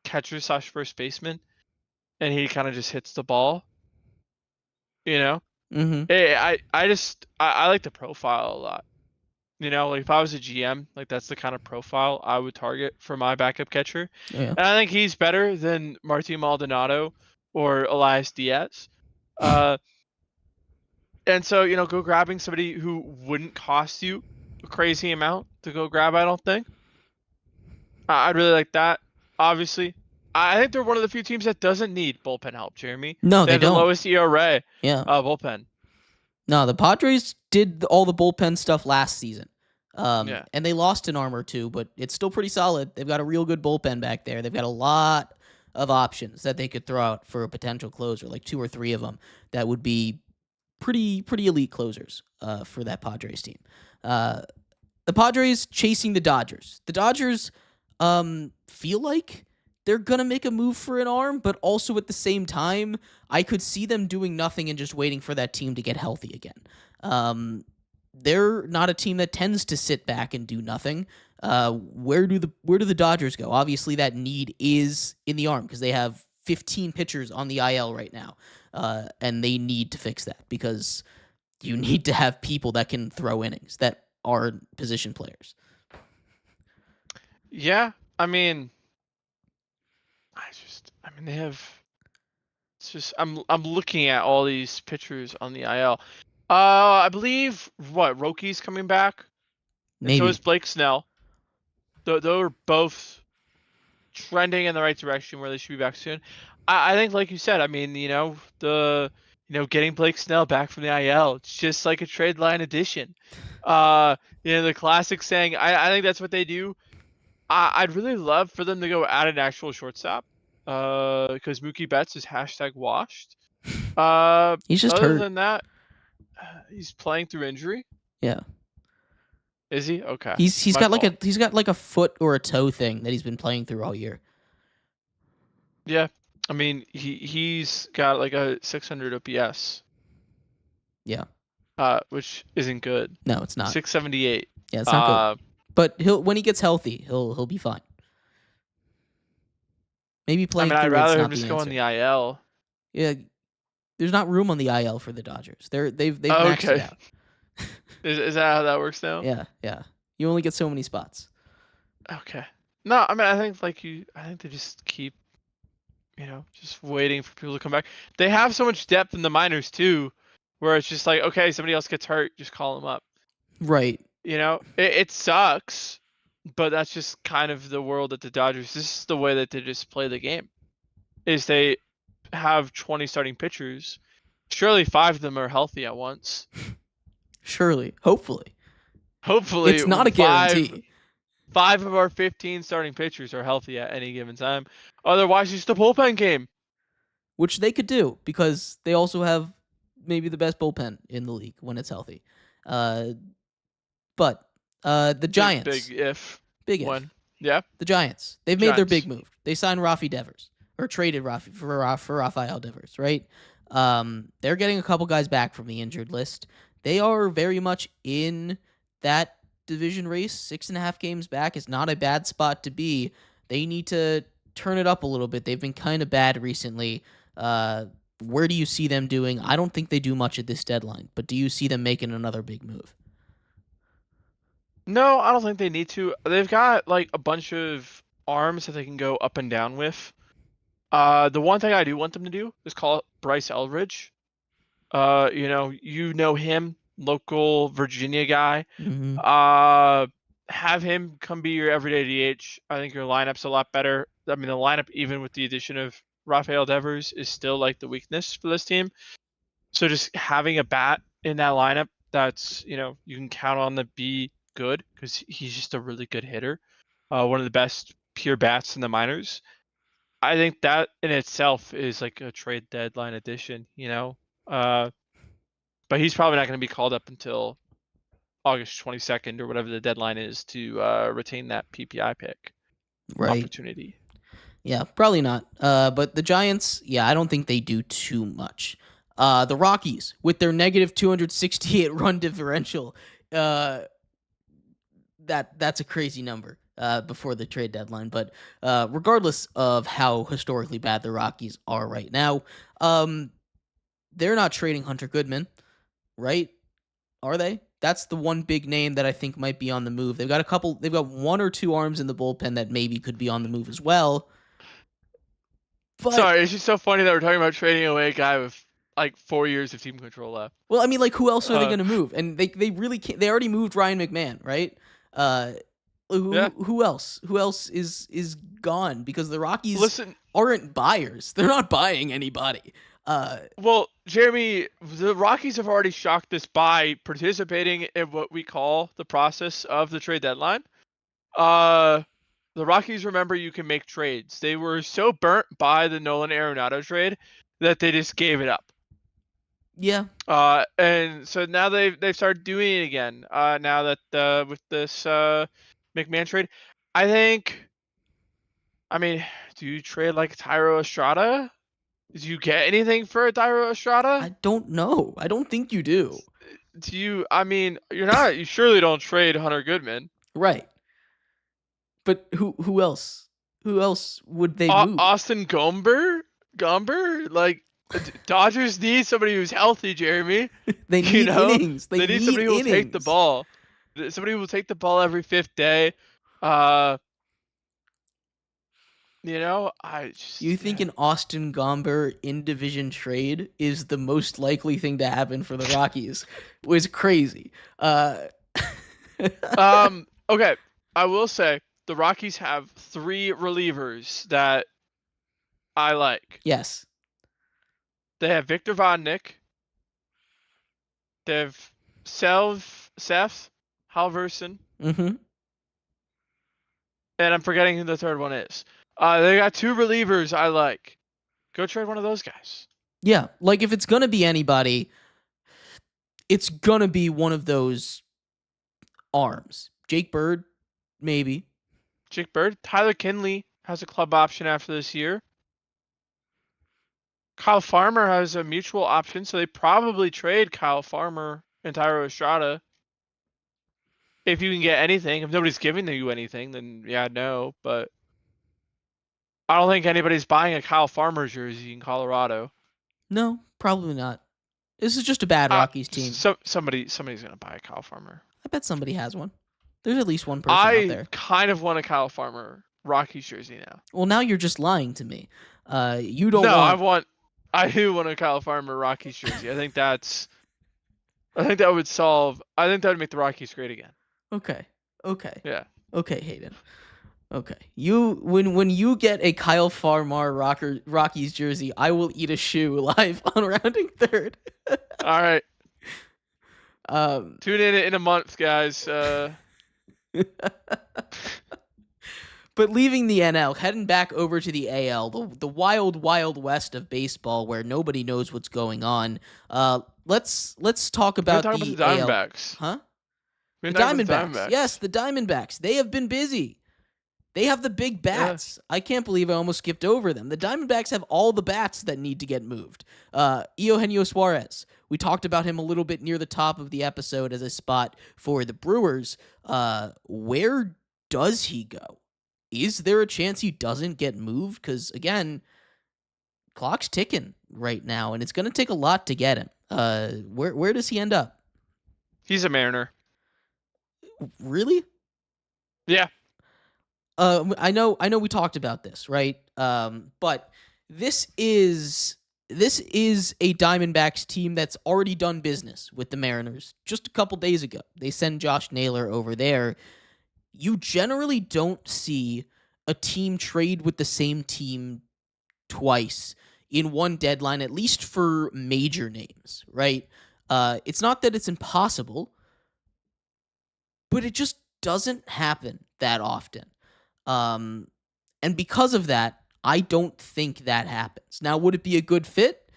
catcher / first baseman, and he kind of just hits the ball. You know, Mm-hmm. I like the profile a lot. You know, like if I was a GM, like that's the kind of profile I would target for my backup catcher. Yeah. And I think he's better than Martin Maldonado or Elias Diaz. And so, you know, go grabbing somebody who wouldn't cost you a crazy amount to go grab, I don't think. I'd really like that. Obviously, I think they're one of the few teams that doesn't need bullpen help, Jeremy. No, they have don't. the lowest ERA Yeah. bullpen. No, the Padres did all the bullpen stuff last season. Yeah. And they lost an arm or two, but it's still pretty solid. They've got a real good bullpen back there. They've got a lot of options that they could throw out for a potential closer, like 2 or 3 of them that would be pretty elite closers for that Padres team. The Padres chasing the Dodgers. The Dodgers feel like they're going to make a move for an arm, but also at the same time, I could see them doing nothing and just waiting for that team to get healthy again. They're not a team that tends to sit back and do nothing. Where do the Dodgers go? Obviously, that need is in the arm because they have 15 pitchers on the IL right now, and they need to fix that because you need to have people that can throw innings that are position players. Yeah, I mean, they have. It's just I'm looking at all these pitchers on the IL. I believe Rocky's coming back. And Maybe. so is Blake Snell. They're both trending in the right direction where they should be back soon. I think, like you said, I mean, getting Blake Snell back from the IL, it's just like a trade line addition. The classic saying. I think that's what they do. I'd really love for them to go add an actual shortstop. Because Mookie Betts is #washed. He's just other hurt. than that, he's playing through injury. Yeah. Is he? Okay. He's got like a foot or a toe thing that he's been playing through all year. Yeah. I mean, he's got like a 600 OPS. Yeah. Which isn't good. No, it's not. 678. Yeah, it's not good. But when he gets healthy, he'll be fine. Maybe playing through. I'd rather him just go on the IL. Yeah, there's not room on the IL for the Dodgers. They've maxed it out. Is that how that works now? Yeah. You only get so many spots. Okay. No, I mean, I think they just keep, just waiting for people to come back. They have so much depth in the minors too, where it's just like, okay, somebody else gets hurt, just call them up. Right. It sucks, but that's just kind of the world that the Dodgers. This is the way that they just play the game. Is they have 20 starting pitchers. Surely 5 of them are healthy at once. Surely, hopefully. Hopefully, It's not a five guarantee. five of our 15 starting pitchers are healthy at any given time. Otherwise, it's the bullpen game. Which they could do because they also have maybe the best bullpen in the league when it's healthy. But the Giants, Big if. big if. One. Yeah. The Giants, they've made their big Giants. move. They signed Rafi Devers or traded Rafi for Rafael Devers, right? They're getting a couple guys back from the injured list. They are very much in that division race. 6.5 games back is not a bad spot to be. They need to turn it up a little bit. They've been kind of bad recently. Where do you see them doing? I don't think they do much at this deadline, but do you see them making another big move? No, I don't think they need to. They've got like a bunch of arms that they can go up and down with. The one thing I do want them to do is call Bryce Eldridge. You know him, local Virginia guy. Mm-hmm. Have him come be your everyday DH. I think your lineup's a lot better. I mean, the lineup, even with the addition of Rafael Devers, is still like the weakness for this team. So just having a bat in that lineup that's, you can count on to be good because he's just a really good hitter. One of the best pure bats in the minors. I think that in itself is like a trade deadline addition, but he's probably not going to be called up until August 22nd or whatever the deadline is to retain that PPI pick opportunity. Yeah, probably not. But the Giants, I don't think they do too much. The Rockies, with their negative 268 run differential, that's a crazy number before the trade deadline. But regardless of how historically bad the Rockies are right now, they're not trading Hunter Goodman, right? Are they? That's the one big name that I think might be on the move. They've got 1 or 2 arms in the bullpen that maybe could be on the move as well. But, sorry, it's just so funny that we're talking about trading away a guy with like 4 years of team control left. Well, I mean, like, who else are they going to move? And they really can't. They already moved Ryan McMahon, right? Who else? Who else is gone? Because the Rockies aren't buyers. They're not buying anybody. Well, Jeremy, the Rockies have already shocked this by participating in what we call the process of the trade deadline. The Rockies, remember, you can make trades. They were so burnt by the Nolan Arenado trade that they just gave it up. Yeah. And so now they've started doing it again. Now that with this McMahon trade, I mean, do you trade like Thairo Estrada? Did you get anything for Thairo Estrada? I don't know. I don't think you do. Do you? I mean, you surely don't trade Hunter Goodman, right? But who else? Who else would they move? Austin Gomber? Like, Dodgers need somebody who's healthy, Jeremy. They need innings. They need somebody who will take the ball. Somebody who will take the ball every 5th day. You think an Austin Gomber in division trade is the most likely thing to happen for the Rockies? It was crazy. Okay, I will say the Rockies have 3 relievers that I like. Yes. They have Victor Vodnik. They have Seth Halverson. Mm-hmm. And I'm forgetting who the third one is. They got 2 relievers I like. Go trade one of those guys. Yeah, like if it's gonna be anybody, it's gonna be one of those arms. Jake Bird, maybe. Jake Bird. Tyler Kinley has a club option after this year. Kyle Farmer has a mutual option, so they probably trade Kyle Farmer and Thairo Estrada. If you can get anything. If nobody's giving you anything, then yeah, no. But I don't think anybody's buying a Kyle Farmer jersey in Colorado. No, probably not. This is just a bad Rockies team. Somebody's gonna buy a Kyle Farmer. I bet somebody has one. There's at least one person out there. I kind of want a Kyle Farmer Rockies jersey now. Well, now you're just lying to me. You don't. No, I do want a Kyle Farmer Rockies jersey. I think that would make the Rockies great again. Okay. Okay. Yeah. Okay, Hayden. Okay. When you get a Kyle Farmar Rockies jersey, I will eat a shoe live on rounding third. All right. um Tune in a month, guys. But leaving the NL, heading back over to the AL, the wild, wild west of baseball, where nobody knows what's going on. Let's talk We're about talking about the the AL. Diamondbacks. Huh? We're The talking about the Diamondbacks. Yes, Diamondbacks. the Diamondbacks. They have been busy. They have the big Yeah. bats. I can't believe I almost skipped over them. The Diamondbacks have all the bats that need to get moved. Eugenio Suarez. We talked about him a little bit near the top of the episode as a spot for the Brewers. Where does he go? Is there a chance he doesn't get moved? Because again, clock's ticking right now, and it's going to take a lot to get him. Where does he end up? He's a Mariner. Really? Yeah. I know we talked about this, right? But this is a Diamondbacks team that's already done business with the Mariners just a couple days ago. They send Josh Naylor over there. You generally don't see a team trade with the same team twice in one deadline, at least for major names, right? It's not that it's impossible, but it just doesn't happen that often. Um, and because of that, I don't think that happens. Now, would it be a good fit?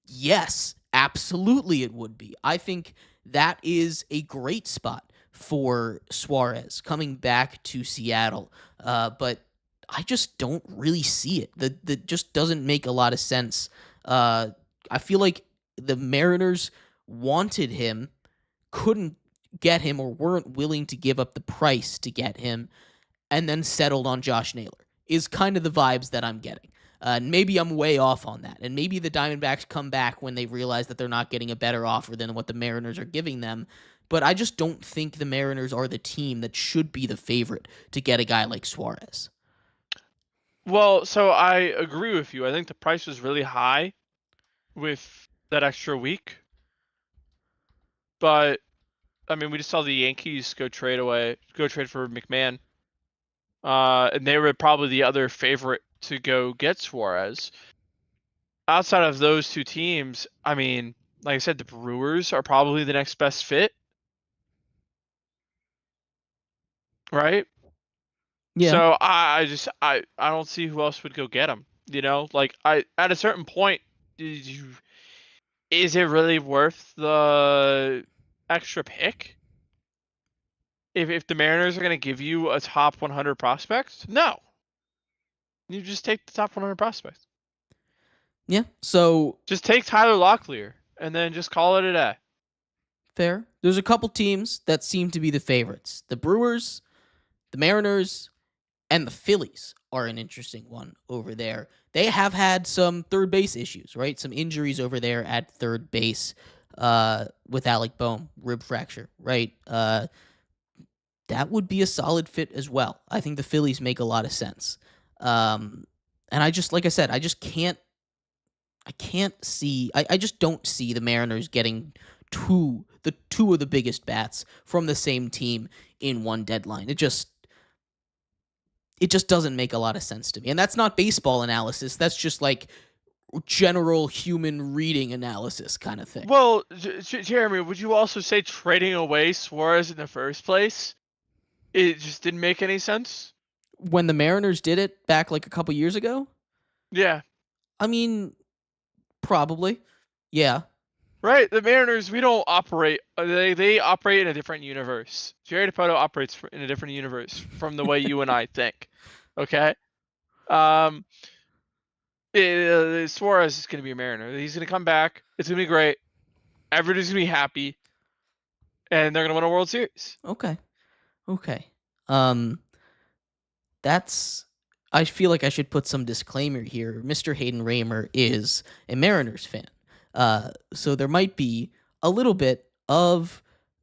Yes, absolutely it would be. I think that is a great spot for Suarez coming back to Seattle. But I just don't really see it. That just doesn't make a lot of sense. I feel like the Mariners wanted him, couldn't get him, or weren't willing to give up the price to get him, and then settled on Josh Naylor, is kind of the vibes that I'm getting. Maybe I'm way off on that. And maybe the Diamondbacks come back when they realize that they're not getting a better offer than what the Mariners are giving them. But I just don't think the Mariners are the team that should be the favorite to get a guy like Suarez. Well, so I agree with you. I think the price was really high with that extra week. But I mean, we just saw the Yankees go trade for McMahon. And they were probably the other favorite to go get Suarez. Outside of those two teams, I mean, like I said, the Brewers are probably the next best fit, right? Yeah. So I don't see who else would go get him. You know, like at a certain point, is it really worth the extra pick? If the Mariners are going to give you a top 100 prospect, no. You just take the top 100 prospects. Yeah. So Just take Tyler Locklear and then just call it a day. fair. There's a couple teams that seem to be the favorites. The Brewers, the Mariners, and the Phillies are an interesting one over there. They have had some third base issues, right? Some injuries over there at third base with Alec Boehm, rib fracture, right? That would be a solid fit as well. I think the Phillies make a lot of sense. And I just, like I said, I just don't see the Mariners getting two of the biggest bats from the same team in one deadline. It just doesn't make a lot of sense to me. And that's not baseball analysis. That's just like general human reading analysis kind of thing. Well, Jeremy, would you also say trading away Suarez in the first place, it just didn't make any sense? When the Mariners did it back like a couple years ago? Yeah. I mean, probably. Yeah. Right? The Mariners, we don't operate. They operate in a different universe. Jerry Dipoto operates in a different universe from the way you and I think. Okay? Suarez is going to be a Mariner. He's going to come back. It's going to be great. Everybody's going to be happy. And they're going to win a World Series. Okay. That's I feel like I should put some disclaimer here. Mr. Hayden Raymer is a Mariners fan. So there might be a little bit of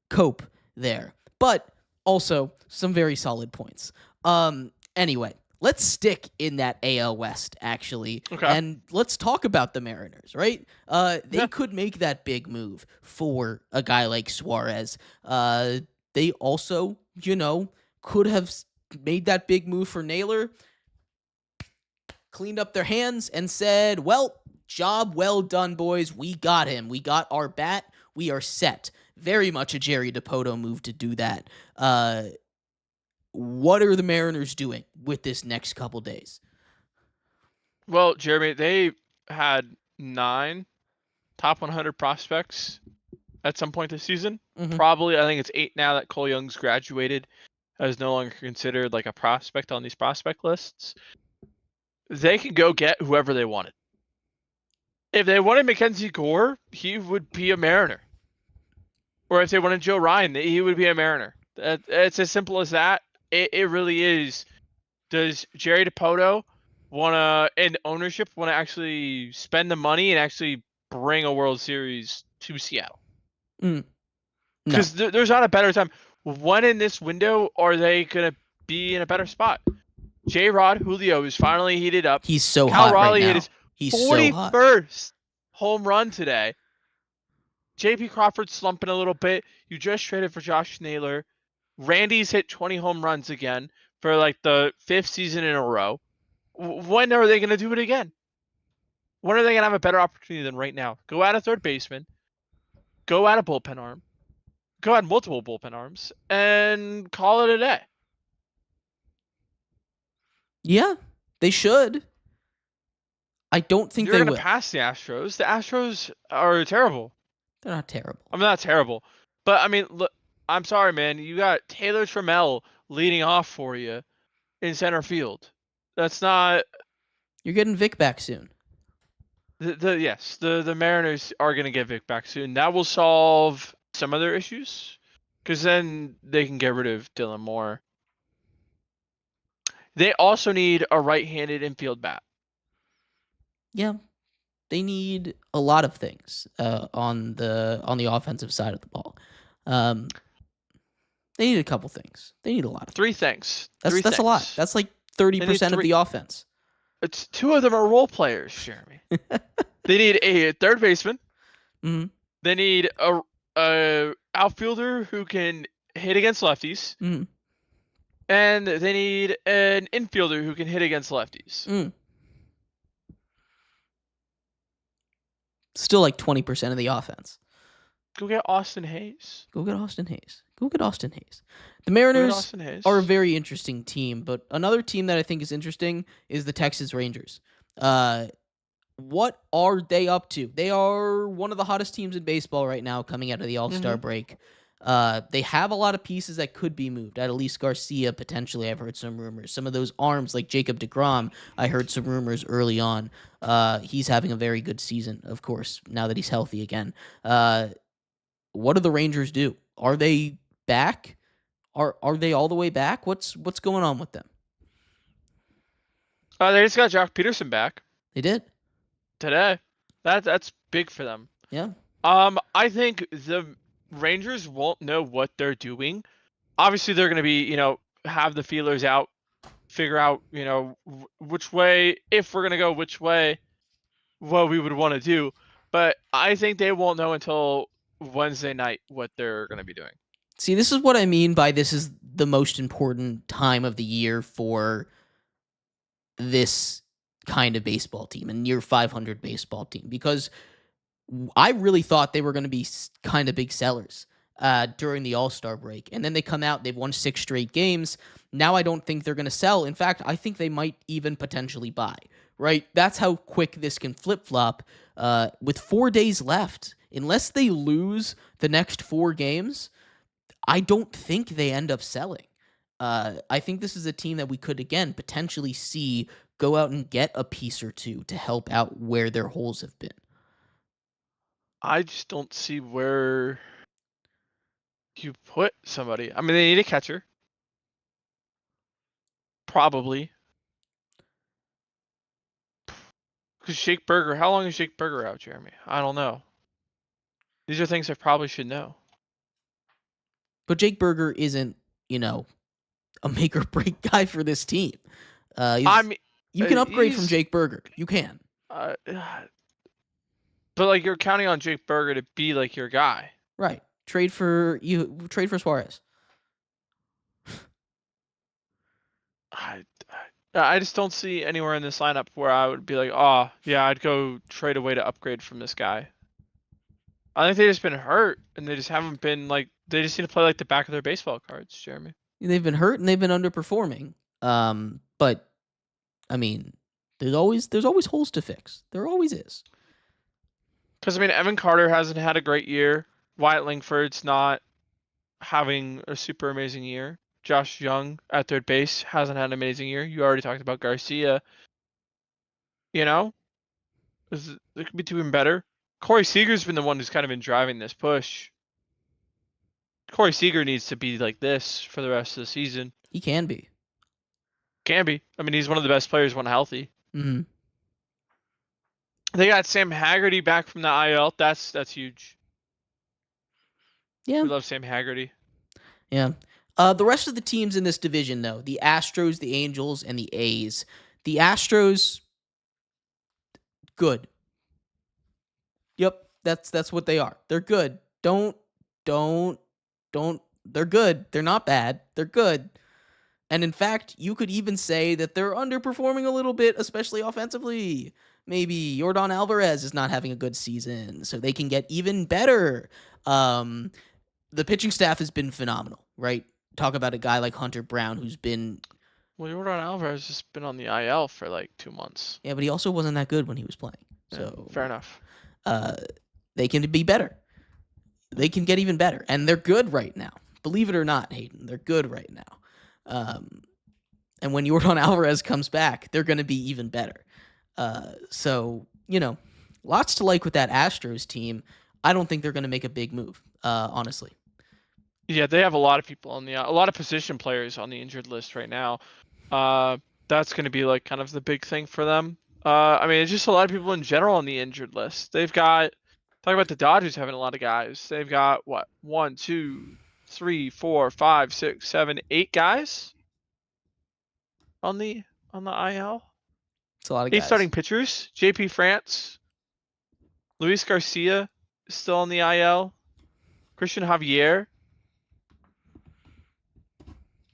cope there, but also some very solid points. Anyway, let's stick in that AL West, actually, Okay. and let's talk about the Mariners, right? They could make that big move for a guy like Suarez. they also, could have made that big move for Naylor, cleaned up their hands, and said, well, job well done, boys. We got him. We got our bat. We are set. Very much a Jerry DiPoto move to do that. What are the Mariners doing with this next couple days? Well, Jeremy, they had 9 top 100 prospects at some point this season. Mm-hmm. Probably, I think it's 8 now that Cole Young's graduated, is no longer considered like a prospect on these prospect lists. They could go get whoever they wanted. If they wanted Mackenzie Gore, he would be a Mariner. Or if they wanted Joe Ryan, he would be a Mariner. It's as simple as that. It really is. Does Jerry DiPoto and ownership want to actually spend the money and actually bring a World Series to Seattle? No. Because there's not a better time. When in this window are they going to be in a better spot? J-Rod Julio is finally heated up. He's so Cal hot Raleigh right hit now. his He's 41st so hot. home run today. JP Crawford's slumping a little bit. You just traded for Josh Naylor. Randy's hit 20 home runs again for like the 5th season in a row. When are they going to do it again? When are they going to have a better opportunity than right now? Go out a third baseman. Go out a bullpen arm. Go out multiple bullpen arms and call it a day. Yeah, they should. I don't think You're they going will. to pass the Astros. The Astros are terrible. They're not terrible. I'm not terrible. But, I mean, look, I'm sorry, man. You got Taylor Trammell leading off for you in center field. That's not... You're getting Vic back soon. The Mariners are going to get Vic back soon. That will solve some of their issues. Because then they can get rid of Dylan Moore. They also need a right-handed infield bat. Yeah, they need a lot of things on the offensive side of the ball. They need a couple things. They need a lot of 3 things. That's a lot. That's like 30% of the offense. It's 2 of them are role players, Jeremy. They need a third baseman. Mm-hmm. They need a outfielder who can hit against lefties. Mm-hmm. And they need an infielder who can hit against lefties. Mm. Still like 20% of the offense. Go get Austin Hayes. The Mariners are a very interesting team, but another team that I think is interesting is the Texas Rangers. What are they up to? They are one of the hottest teams in baseball right now coming out of the All-Star break. They have a lot of pieces that could be moved. Adolis Garcia, potentially, I've heard some rumors. Some of those arms, like Jacob deGrom, I heard some rumors early on. He's having a very good season, of course, now that he's healthy again. What do the Rangers do? Are they back? Are they all the way back? What's going on with them? They just got Jock Peterson back. They did today. That's big for them. Yeah. I think the Rangers won't know what they're doing. Obviously, they're going to be, have the feelers out, figure out, which way, if we're going to go which way, what we would want to do. But I think they won't know until Wednesday night what they're going to be doing. See, this is what I mean by this is the most important time of the year for this kind of baseball team, a near 500 baseball team, because I really thought they were going to be kind of big sellers during the All-Star break. And then they come out, they've won 6 straight games. Now I don't think they're going to sell. In fact, I think they might even potentially buy, right? That's how quick this can flip-flop. With 4 days left, unless they lose the next 4 games, I don't think they end up selling. I think this is a team that we could, again, potentially see go out and get a piece or two to help out where their holes have been. I just don't see where you put somebody. I mean, they need a catcher. Probably. Because Jake Berger, how long is Jake Berger out, Jeremy? I don't know. These are things I probably should know. But Jake Berger isn't, a make or break guy for this team. You can upgrade from Jake Berger. You can. But like you're counting on Jake Berger to be like your guy. Right. Trade for Suarez. I just don't see anywhere in this lineup where I would be like, oh yeah, I'd go trade away to upgrade from this guy. I think they've just been hurt, and they just haven't been like. They just need to play like the back of their baseball cards, Jeremy. They've been hurt and they've been underperforming. But I mean, there's always holes to fix. There always is. Because I mean, Evan Carter hasn't had a great year. Wyatt Langford's not having a super amazing year. Josh Young at third base hasn't had an amazing year. You already talked about Garcia. You know, it could be doing better. Corey Seager's been the one who's kind of been driving this push. Corey Seager needs to be like this for the rest of the season. He can be. Can be. I mean, he's one of the best players when healthy. Mm-hmm. They got Sam Haggerty back from the IL. That's huge. Yeah. We love Sam Haggerty. Yeah. The rest of the teams in this division, though, the Astros, the Angels, and the A's. The Astros, good. Yep, that's what they are. They're good. Don't. They're good. They're not bad. They're good. And in fact, you could even say that they're underperforming a little bit, especially offensively. Maybe Yordan Alvarez is not having a good season, so they can get even better. The pitching staff has been phenomenal, right? Talk about a guy like Hunter Brown who's been... Well, Yordan Alvarez has been on the IL for like 2 months. Yeah, but he also wasn't that good when he was playing. So yeah, fair enough. They can be better. They can get even better. And they're good right now. Believe it or not, Hayden, they're good right now. And when Yordan Alvarez comes back, they're going to be even better. So, lots to like with that Astros team. I don't think they're going to make a big move, honestly. Yeah, they have a lot of people a lot of position players on the injured list right now. That's going to be like kind of the big thing for them. I mean, it's just a lot of people in general on the injured list. They've got, talk about the Dodgers having a lot of guys. They've got what, 1, 2, 3, 4, 5, 6, 7, 8 guys on the IL. It's a lot of 8 guys. starting pitchers. JP France, Luis Garcia is still on the IL. Christian Javier,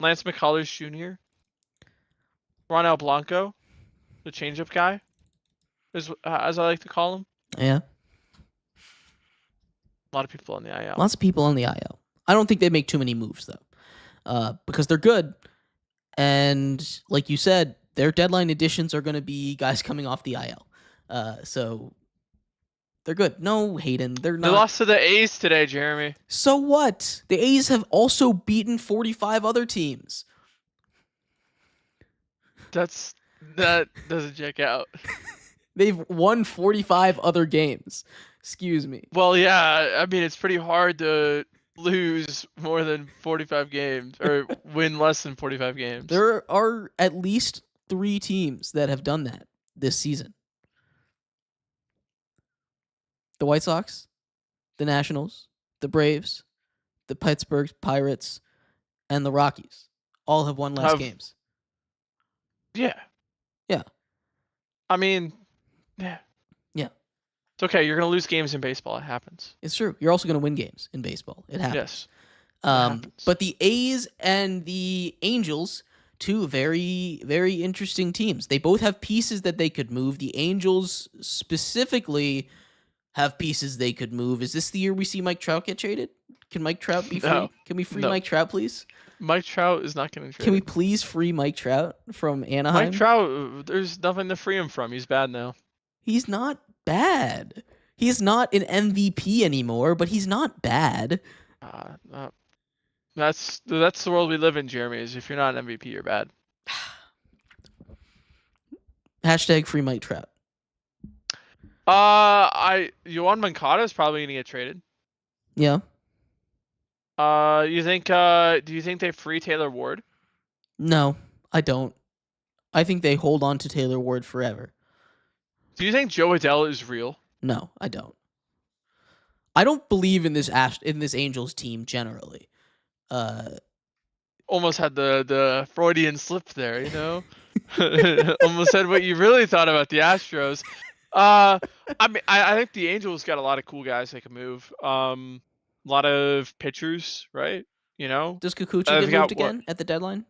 Lance McCullers Jr., Ronel Blanco, the changeup guy, as I like to call him. Yeah. A lot of people on the IL. Lots of people on the IL. I don't think they make too many moves, though, because they're good. And like you said, their deadline additions are going to be guys coming off the IL. So they're good. No, Hayden, they're not. They lost to the A's today, Jeremy. So what? The A's have also beaten 45 other teams. That doesn't check out. They've won 45 other games. Excuse me. Well, yeah, I mean, it's pretty hard to lose more than 45 games or win less than 45 games. There are at least 3 teams that have done that this season. The White Sox, the Nationals, the Braves, the Pittsburgh Pirates, and the Rockies all have won less games. Yeah. Yeah. I mean, yeah. Yeah. It's okay. You're going to lose games in baseball. It happens. It's true. You're also going to win games in baseball. It happens. Yes. It happens. But the A's and the Angels, two very, very interesting teams. They both have pieces that they could move. The Angels specifically have pieces they could move. Is this the year we see Mike Trout get traded? Can Mike Trout be free? No. Can we free Mike Trout, please? Mike Trout is not getting traded. Can we please free Mike Trout from Anaheim? Mike Trout, there's nothing to free him from. He's bad now. He's not bad. He's not an MVP anymore, but he's not bad. That's the world we live in, Jeremy, is if you're not an MVP, you're bad. Hashtag free Mike Trout. Yohan Moncada is probably gonna get traded. Yeah. Do you think they free Taylor Ward? No, I don't. I think they hold on to Taylor Ward forever. Do you think Joe Adell is real? No, I don't. I don't believe in this Angels team generally. Almost had the Freudian slip there, you know? Almost said what you really thought about the Astros. I mean, I think the Angels got a lot of cool guys they can move. A lot of pitchers, right? You know? Does Kikuchi get moved again at the deadline?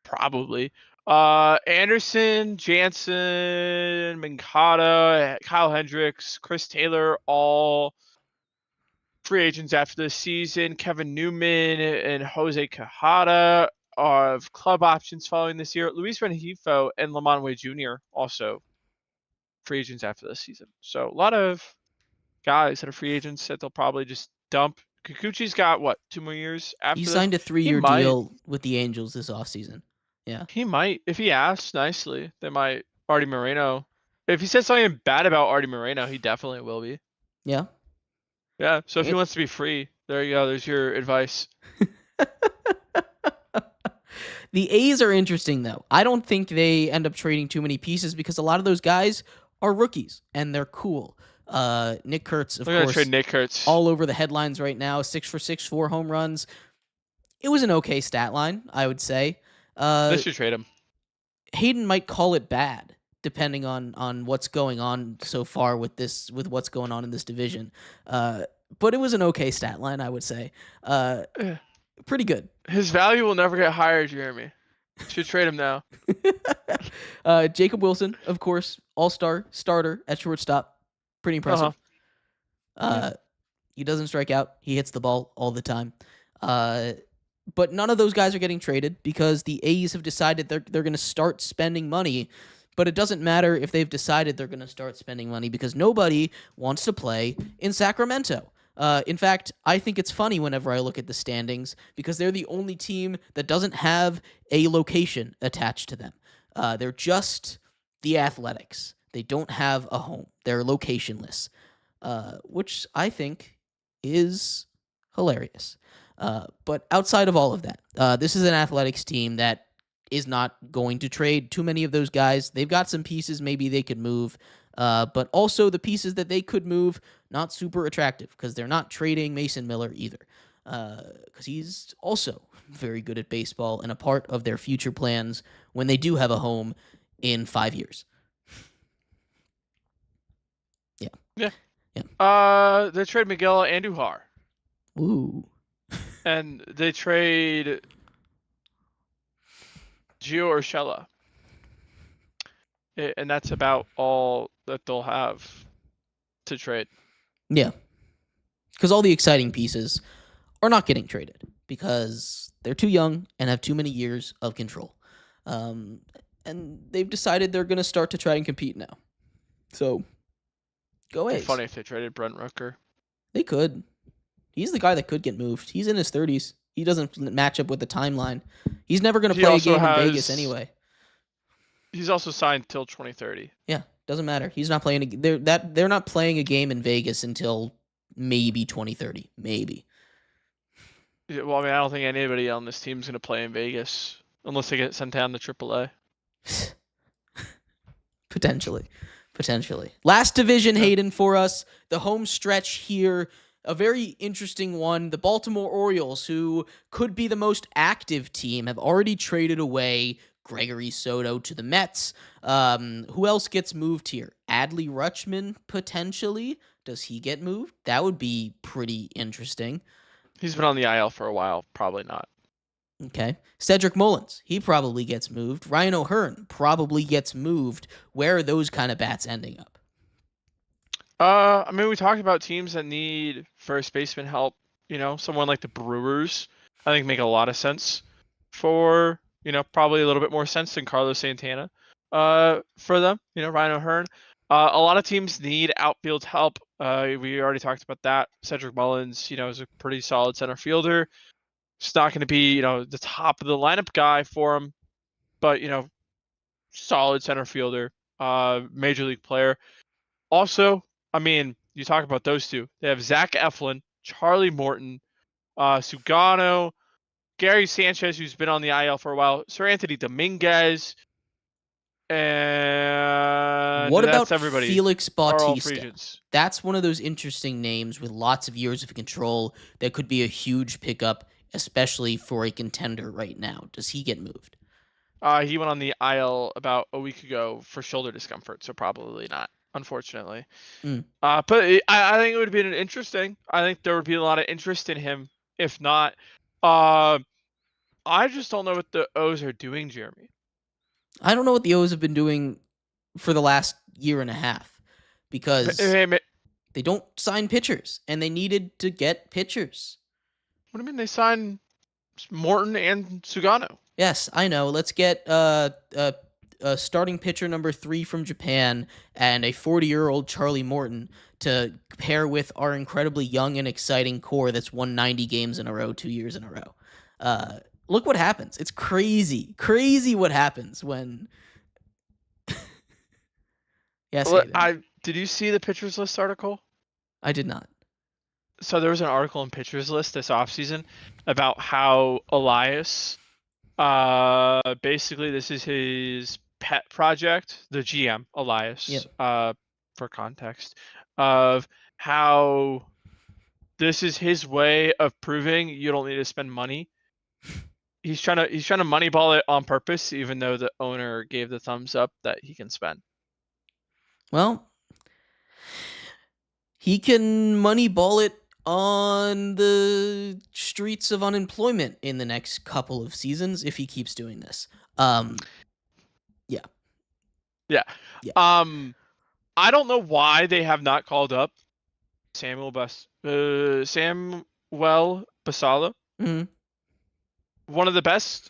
Probably. Anderson, Jansen, Minkata, Kyle Hendricks, Chris Taylor, all free agents after this season. Kevin Newman and Jose Quijada of club options following this year. Luis Rengifo and Lamont Wade Jr. also free agents after this season. So a lot of guys that are free agents that they'll probably just dump. Kikuchi's got what, 2 more years He after this? signed a He 3-year might. deal with the Angels this offseason. Yeah. He might. If he asks nicely, they might. Artie Moreno. If he says something bad about Artie Moreno, he definitely will be. Yeah. Yeah. So if he It, wants to be free, there you go. There's your advice. the A's are interesting, though. I don't think they end up trading too many pieces because a lot of those guys are rookies and they're cool. Nick Kurtz, of We're gonna course, trade Nick Kurtz. all over the headlines right now. 6 for 6, 4 home runs. It was an okay stat line, I would say. They should trade him. Hayden might call it bad, depending on what's going on so far with what's going on in this division. But it was an okay stat line, I would say. Pretty good. His value will never get higher, Jeremy. Should trade him now. Jacob Wilson, of course, all-star starter at shortstop. Pretty impressive. He doesn't strike out. He hits the ball all the time. But none of those guys are getting traded because the A's have decided they're going to start spending money. But it doesn't matter if they've decided they're going to start spending money because nobody wants to play in Sacramento. In fact, I think it's funny whenever I look at the standings because they're the only team that doesn't have a location attached to them. They're just the Athletics. They don't have a home. They're locationless, which I think is hilarious. But outside of all of that, this is an Athletics team that is not going to trade too many of those guys. They've got some pieces maybe they could move, but also the pieces that they could move, not super attractive because they're not trading Mason Miller either, because he's also very good at baseball and a part of their future plans when they do have a home in 5 years. Yeah. They trade Miguel Andujar. Ooh. And they trade Gio Urshela. And that's about all that they'll have to trade. Yeah. Because all the exciting pieces are not getting traded because they're too young and have too many years of control. And they've decided they're going to start to try and compete now. So, go A's. It'd be funny if they traded Brent Rooker. They could. He's the guy that could get moved. He's in his 30s. He doesn't match up with the timeline. He's never going to play a game in Vegas anyway. He's also signed till 2030. Yeah, doesn't matter. He's not playing. They're not playing a game in Vegas until maybe 2030. Maybe. Well, I mean, I don't think anybody on this team is going to play in Vegas unless they get sent down to AAA. Potentially. Last division, Hayden, for us. The home stretch here. A very interesting one. The Baltimore Orioles, who could be the most active team, have already traded away Gregory Soto to the Mets. Who else gets moved here? Adley Rutschman, potentially. Does he get moved? That would be pretty interesting. He's been on the IL for a while. Probably not. Okay. Cedric Mullins, he probably gets moved. Ryan O'Hearn probably gets moved. Where are those kind of bats ending up? I mean, we talked about teams that need first baseman help. You know, someone like the Brewers, I think make a lot of sense for, probably a little bit more sense than Carlos Santana for them. Ryan O'Hearn. A lot of teams need outfield help. We already talked about that. Cedric Mullins, is a pretty solid center fielder. It's not going to be, the top of the lineup guy for him, but, solid center fielder, major league player. Also, I mean, you talk about those two. They have Zach Eflin, Charlie Morton, Sugano, Gary Sanchez, who's been on the IL for a while, Sir Anthony Dominguez, and what about everybody. Felix Bautista? That's one of those interesting names with lots of years of control that could be a huge pickup, especially for a contender right now. Does he get moved? He went on the IL about a week ago for shoulder discomfort, so probably not, unfortunately. But I think it would be interesting. I think there would be a lot of interest in him. If not, I just don't know what the O's are doing, Jeremy. I don't know what the O's have been doing for the last year and a half because What they don't sign pitchers, and they needed to get pitchers. do you mean they signed Morton and Sugano? Yes, I know. Let's get starting pitcher number 3 from Japan and a 40-year-old Charlie Morton to pair with our incredibly young and exciting core that's won 90 games in a row 2 years in a row. Look what happens. It's crazy what happens when. Yes, Hayden. Did you see the pitchers list article? I did not. So there was an article in pitchers list this offseason about how Elias, basically this is his pet project, the GM Elias, Yep. For context, of how this is his way of proving you don't need to spend money. He's trying to moneyball it on purpose, even though the owner gave the thumbs up that he can spend. Well, he can moneyball it on the streets of unemployment in the next couple of seasons if he keeps doing this. Yeah. I don't know why they have not called up Samuel Basalo. Mm-hmm. One of the best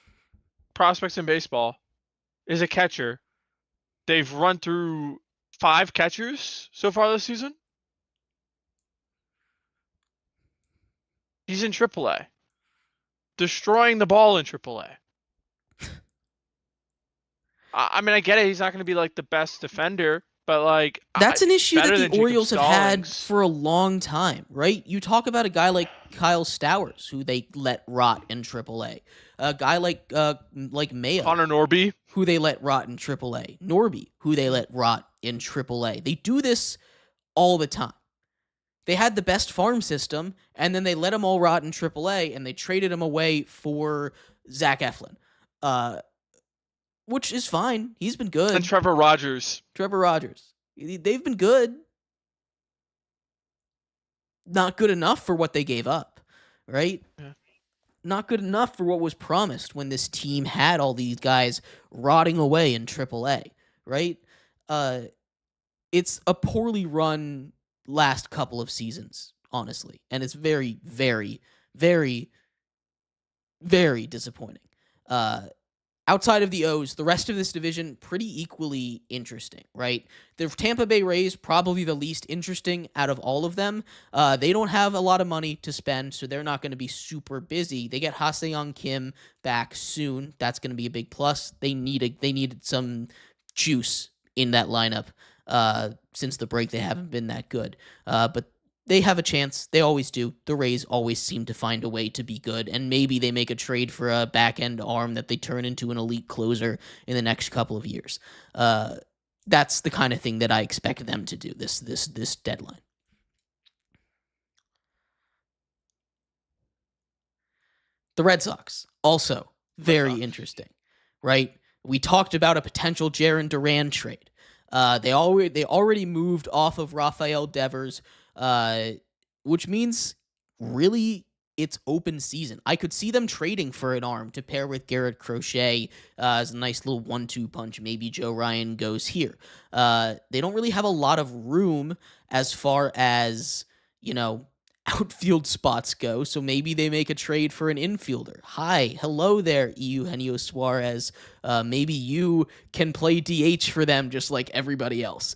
prospects in baseball is a catcher. They've run through 5 catchers so far this season. He's in AAA. Destroying the ball in AAA. I mean, I get it. He's not going to be like the best defender, but like that's an issue that the Orioles have had Stallings for a long time, right? You talk about a guy like Kyle Stowers, who they let rot in AAA. A guy like Mayo, Connor Norby, who they let rot in AAA. Norby, who they let rot in AAA. They do this all the time. They had the best farm system, and then they let them all rot in AAA, and they traded him away for Zach Eflin. Which is fine. He's been good. and Trevor Rogers. They've been good. Not good enough for what they gave up, right? Yeah. Not good enough for what was promised when this team had all these guys rotting away in AAA, right? It's a poorly run last couple of seasons, honestly. And it's very, very, very, very disappointing. Outside of the O's, the rest of this division, pretty equally interesting, right? The Tampa Bay Rays, probably the least interesting out of all of them. They don't have a lot of money to spend, so they're not going to be super busy. They get Ha-Seong Kim back soon. That's going to be a big plus. They needed some juice in that lineup. Since the break, they haven't been that good. But they have a chance. They always do. The Rays always seem to find a way to be good, and maybe they make a trade for a back-end arm that they turn into an elite closer in the next couple of years. That's the kind of thing that I expect them to do this deadline. The Red Sox, also very interesting, right? We talked about a potential Jarren Duran trade. They already moved off of Rafael Devers, which means really it's open season. I could see them trading for an arm to pair with Garrett Crochet as a nice little 1-2 punch. Maybe Joe Ryan goes here. They don't really have a lot of room as far as, outfield spots go, so maybe they make a trade for an infielder. Hello there, Eugenio Suarez. Maybe you can play DH for them just like everybody else.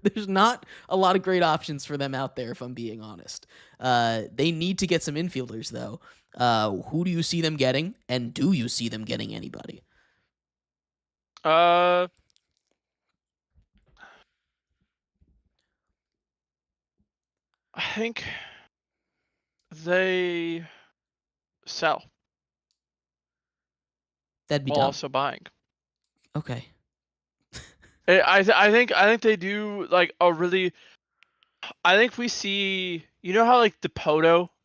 There's not a lot of great options for them out there, if I'm being honest. They need to get some infielders, though. Who do you see them getting, and do you see them getting anybody? I think they sell. That'd be while dumb. also buying. Okay. I think they do like a really. I think we see, how like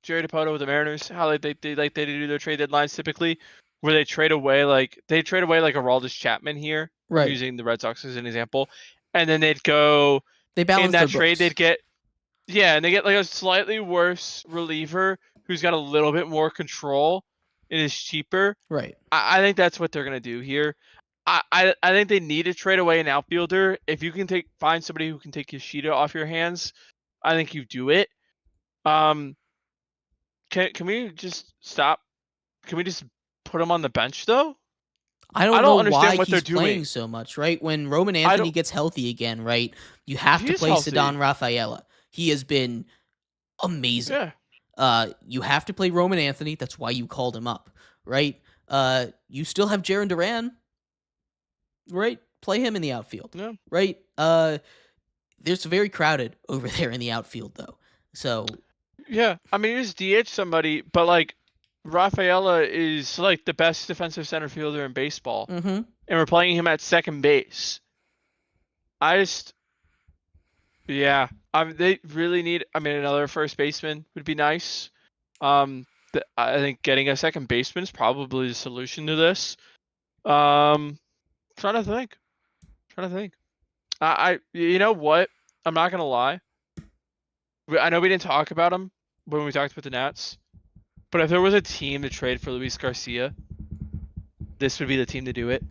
Jerry Dipoto with the Mariners, how like they do their trade deadlines typically, where they trade away like Aroldis Chapman here, Right. using the Red Sox as an example, and then they'd go They balance in that their trade. books. They'd get and they get like a slightly worse reliever who's got a little bit more control and is cheaper. Right. I think that's what they're gonna do here. I think they need to trade away an outfielder. If you can find somebody who can take Yoshida off your hands, I think you do it. Can we just stop? Can we just put him on the bench though? I I don't know don't why understand what they're he's playing doing. so much, right? When Roman I Anthony don't. gets healthy again, right? You have He to is play healthy. Ceddanne Rafaela. He has been amazing. Yeah. You have to play Roman Anthony. That's why you called him up, right? You still have Jaron Duran, right? Play him in the outfield, Yeah. right? There's very crowded over there in the outfield, though. So Yeah. I mean, you just DH somebody, but like Rafaela is like the best defensive center fielder in baseball, mm-hmm. and we're playing him at second base. I just, yeah. They really need. I mean, another first baseman would be nice. I think getting a second baseman is probably the solution to this. Trying to think. Trying to think. You know what? I'm not gonna lie. I know we didn't talk about him when we talked about the Nats, but if there was a team to trade for Luis Garcia, this would be the team to do it.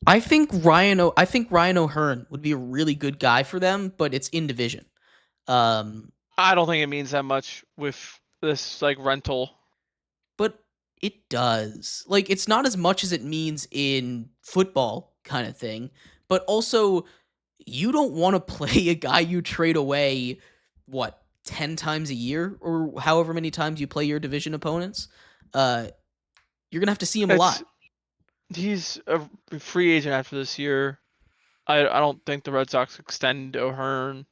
I think Ryan O'Hearn would be a really good guy for them, but it's in division. I don't think it means that much with this like rental. But it does. Like, it's not as much as it means in football kind of thing, but also you don't want to play a guy you trade away, what, 10 times a year or however many times you play your division opponents. You're going to have to see him a lot. He's a free agent after this year. I don't think the Red Sox extend O'Hearn.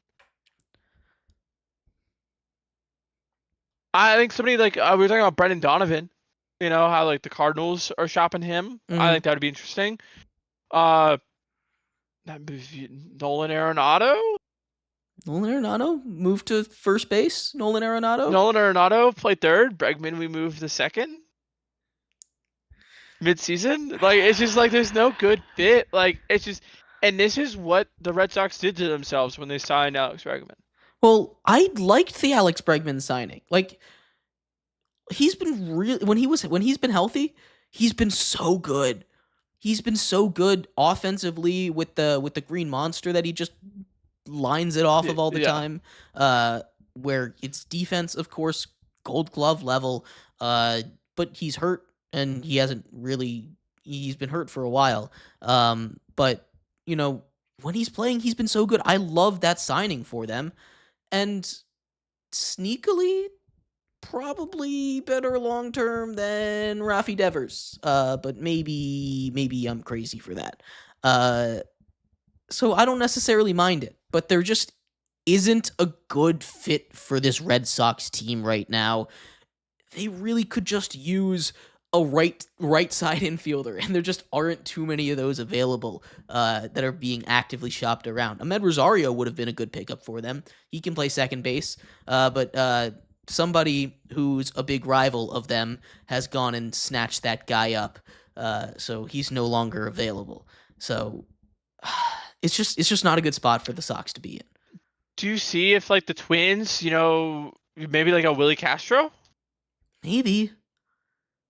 I think somebody like we were talking about Brendan Donovan. You know how like the Cardinals are shopping him. I think that would be interesting. Nolan Arenado. Nolan Arenado moved to first base. Nolan Arenado played third. Bregman we moved to second. Mid-season, like it's just like there's no good fit. Like it's just, and this is what the Red Sox did to themselves when they signed Alex Bregman. Well, I liked the Alex Bregman signing. Like, he's been really when he's been healthy, he's been so good. He's been so good offensively with the green monster that he just lines it off of all the time. Where it's defense, of course, Gold Glove level. But he's hurt and he's been hurt for a while. But you know, when he's playing, he's been so good. I love that signing for them. And sneakily, probably better long term than Rafi Devers. But maybe I'm crazy for that. So I don't necessarily mind it, but there just isn't a good fit for this Red Sox team right now. They really could just use a right side infielder, and there just aren't too many of those available that are being actively shopped around. Ahmed Rosario would have been a good pickup for them. He can play second base, but somebody who's a big rival of them has gone and snatched that guy up, so he's no longer available. So it's just not a good spot for the Sox to be in. Do you see if like the Twins, maybe like a Willie Castro? Maybe.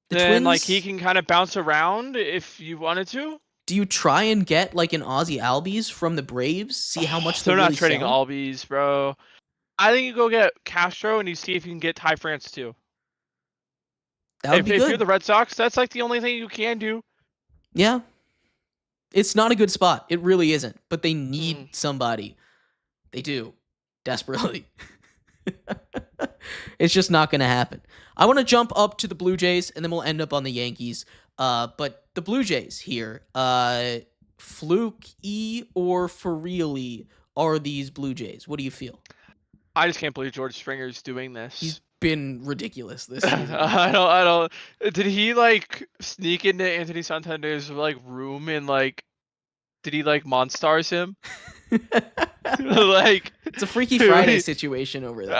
Then like he can kind of bounce around if you wanted to. Do you try and get like an Ozzy Albies from the Braves? See how much they're really not trading selling? Albies, bro. I think you go get Castro and you see if you can get Ty France too. That would be good. If you're the Red Sox, that's like the only thing you can do. Yeah. It's not a good spot. It really isn't. But they need somebody. They do. Desperately. It's just not going to happen. I want to jump up to the Blue Jays, and then we'll end up on the Yankees. But the Blue Jays here, fluke-y or for real-y are these Blue Jays? What do you feel? I just can't believe George Springer's doing this. He's been ridiculous this season. I don't. Did he like sneak into Anthony Santander's like room and like? Did he like Monstars him? Like it's a Freaky Friday situation over there.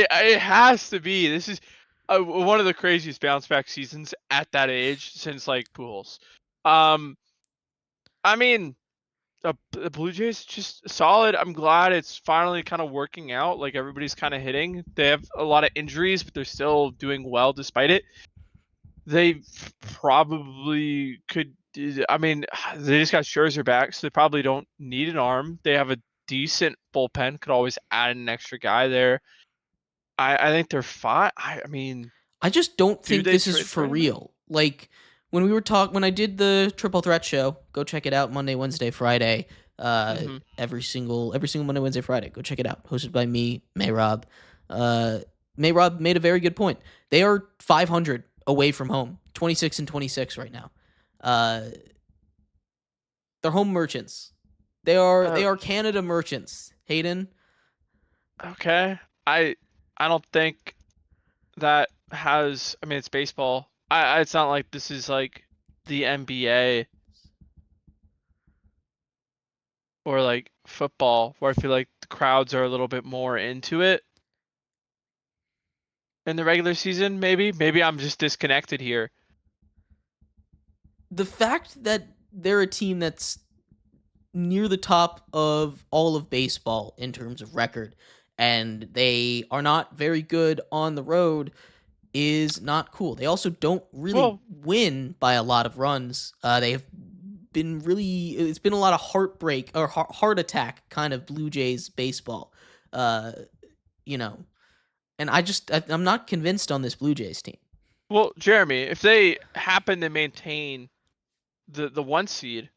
It has to be. This is one of the craziest bounce back seasons at that age since like Pujols. I mean, the Blue Jays just solid. I'm glad it's finally kind of working out. Like everybody's kind of hitting. They have a lot of injuries, but they're still doing well despite it. They probably could. I mean, they just got Scherzer back, so they probably don't need an arm. They have a decent bullpen. Could always add an extra guy there. I think they're fine. I mean, I just don't do think they this is trade for for anybody? real. Like when I did the Triple Threat show, go check it out Monday, Wednesday, Friday. Mm-hmm. Every single Monday, Wednesday, Friday. Go check it out. Hosted by me, Mehrob. Uh, Mehrob made a very good point. They are 500 away from home, 26 and 26 right now. Uh, they're home merchants. They are Canada merchants. Hayden, Okay. I don't think that has. I mean, it's baseball. It's not like this is like the NBA or like football, where I feel like the crowds are a little bit more into it in the regular season. Maybe I'm just disconnected here. the fact that they're a team that's near the top of all of baseball in terms of record, and they are not very good on the road is not cool. They also don't really Well, win by a lot of runs. They have been really, it's been a lot of heartbreak or heart attack kind of Blue Jays baseball, uh, you know. And I'm not convinced on this Blue Jays team. Jeremy, if they happen to maintain the 1 seed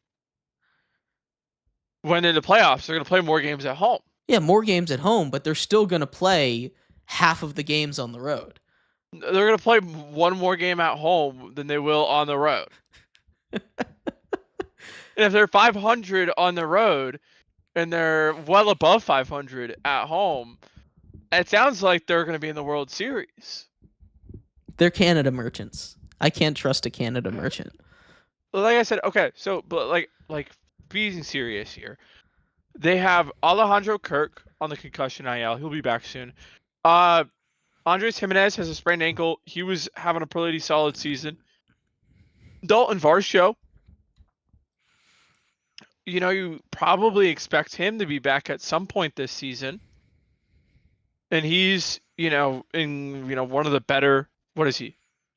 when in the playoffs, they're going to play more games at home. Yeah, more games at home, but they're still going to play half of the games on the road. They're going to play one more game at home than they will on the road. And if they're 500 on the road and they're well above 500 at home, it sounds like they're going to be in the World Series. They're Canada merchants. I can't trust a Canada merchant. Like I said, okay, so but like being serious here, they have Alejandro Kirk on the concussion IL. He'll be back soon. Andres Jimenez has a sprained ankle. He was having a pretty solid season. Dalton Varsho, you probably expect him to be back at some point this season. And he's, in, one of the better, what is he?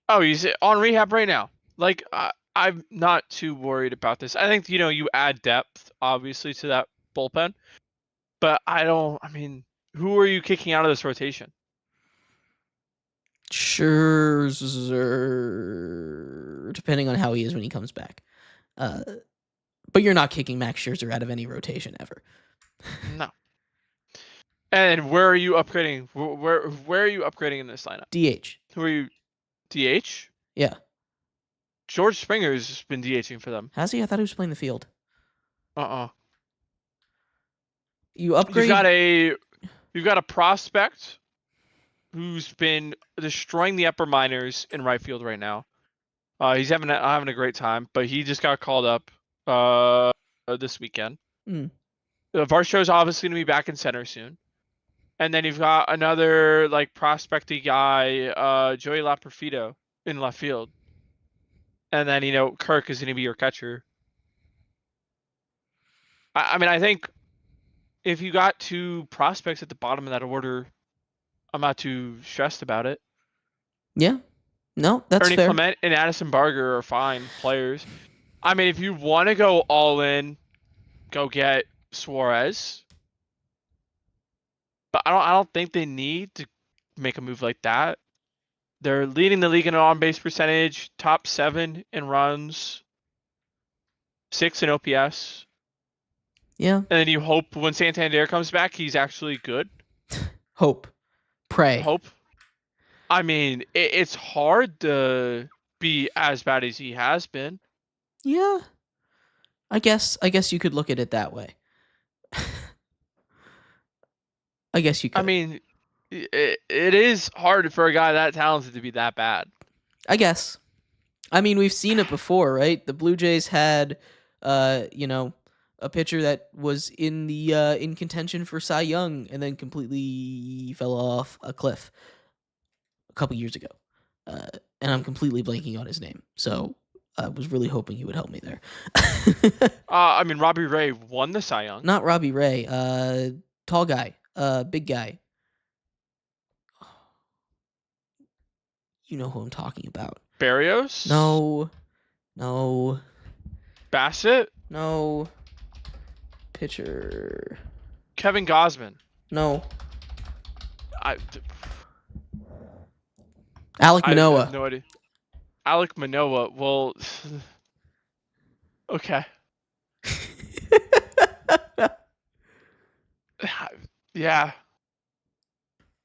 Oh, he's on rehab right now. Like, I'm not too worried about this. I think, you add depth, obviously, to that bullpen. But I mean, who are you kicking out of this rotation? Scherzer, depending on how he is when he comes back. But you're not kicking Max Scherzer out of any rotation ever. No. And where are you upgrading? Where are you upgrading in this lineup? DH. Who are you? DH? Yeah. George Springer's been DHing for them. Has he? I thought he was playing the field. You You've upgrade. got a prospect who's been destroying the upper minors in right field right now. He's having a great time, but he just got called up this weekend. Varsho's obviously going to be back in center soon. And then you've got another like prospecty guy, Joey Laperfido in left field. And then, Kirk is going to be your catcher. I mean, I think if you got two prospects at the bottom of that order, I'm not too stressed about it. Yeah. No, that's Ernie fair. Clement and Addison Barger are fine players. I mean, if you want to go all in, go get Suarez. But I don't think they need to make a move like that. They're leading the league in on-base percentage, top 7 in runs, 6 in OPS. Yeah. And then you hope when Santander comes back, he's actually good. Hope. Pray. Hope. I mean, it's hard to be as bad as he has been. Yeah. I guess you could look at it that way. I guess you could. I mean, it is hard for a guy that talented to be that bad. I guess. I mean, we've seen it before, right? The Blue Jays had, a pitcher that was in contention for Cy Young and then completely fell off a cliff a couple years ago. And I'm completely blanking on his name. So I was really hoping he would help me there. I mean, Robbie Ray won the Cy Young. Not Robbie Ray. Tall guy. Big guy. You know who I'm talking about. Barrios? No. No. Bassett? No. Pitcher. Kevin Gausman? No. I, Alek I have Manoah. no idea. Alek Manoah. Well, okay. Yeah.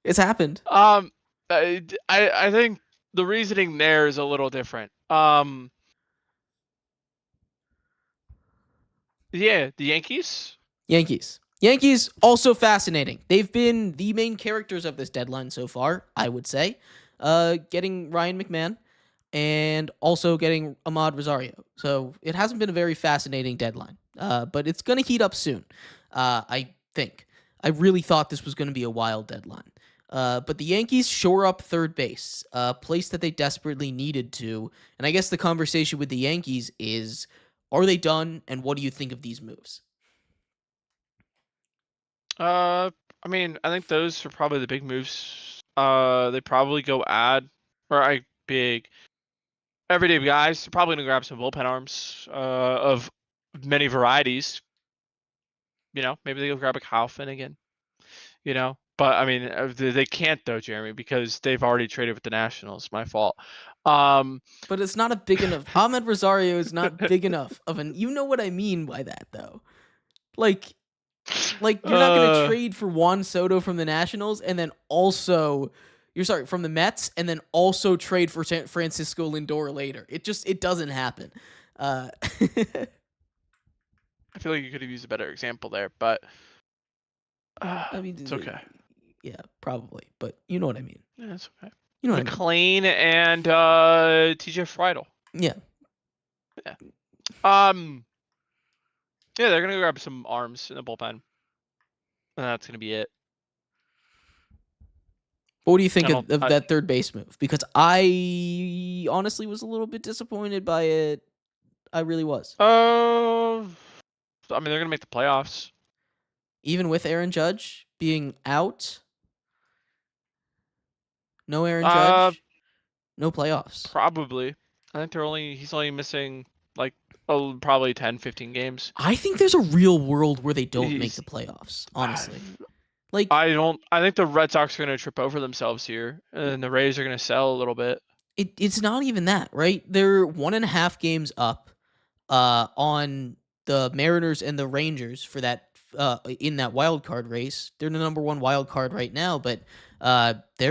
It's happened. I think the reasoning there is a little different. Yeah, the Yankees. Yankees. Yankees also fascinating. They've been the main characters of this deadline so far, I would say. Getting Ryan McMahon and also getting Ahmad Rosario. So it hasn't been a very fascinating deadline, but it's going to heat up soon, I think. I really thought this was going to be a wild deadline. But the Yankees shore up third base, a place that they desperately needed to. And I guess the conversation with the Yankees is, are they done, and what do you think of these moves? I mean, I think those are probably the big moves. They probably go add or big everyday guys. They're probably gonna grab some bullpen arms of many varieties. Maybe they go grab a Kaufman again. But I mean, they can't though, Jeremy, because they've already traded with the Nationals. My fault. Um, But it's not a big enough. Ahmed Rosario is not big enough of an. You know what I mean by that, though. Like, you're not going to uh, trade for Juan Soto from the Nationals and then also, you're sorry, from the Mets and then also trade for Francisco Lindor later. It doesn't happen. Uh, I feel like you could have used a better example there, but I mean, it's okay. yeah, probably, but you know what I mean. Yeah, it's okay. You know what I mean. McLean and TJ Friedel. Yeah. Yeah. Um. Yeah, they're gonna grab some arms in the bullpen, and that's gonna be it. What do you think I don't. of that third base move? Because I honestly was a little bit disappointed by it. I really was. I mean, they're gonna make the playoffs. Even with Aaron Judge being out, no Aaron Uh, Judge, no playoffs. probably. I think he's only missing like probably 10, 15 games. I think there's a real world where they don't make He's. the playoffs, I honestly. Like, don't. I think the Red Sox are gonna trip over themselves here, and the Rays are gonna sell a little bit. it's not even that, right? They're 1.5 games up on the Mariners and the Rangers for that in that wild card race. They're the number one wild card right now, but they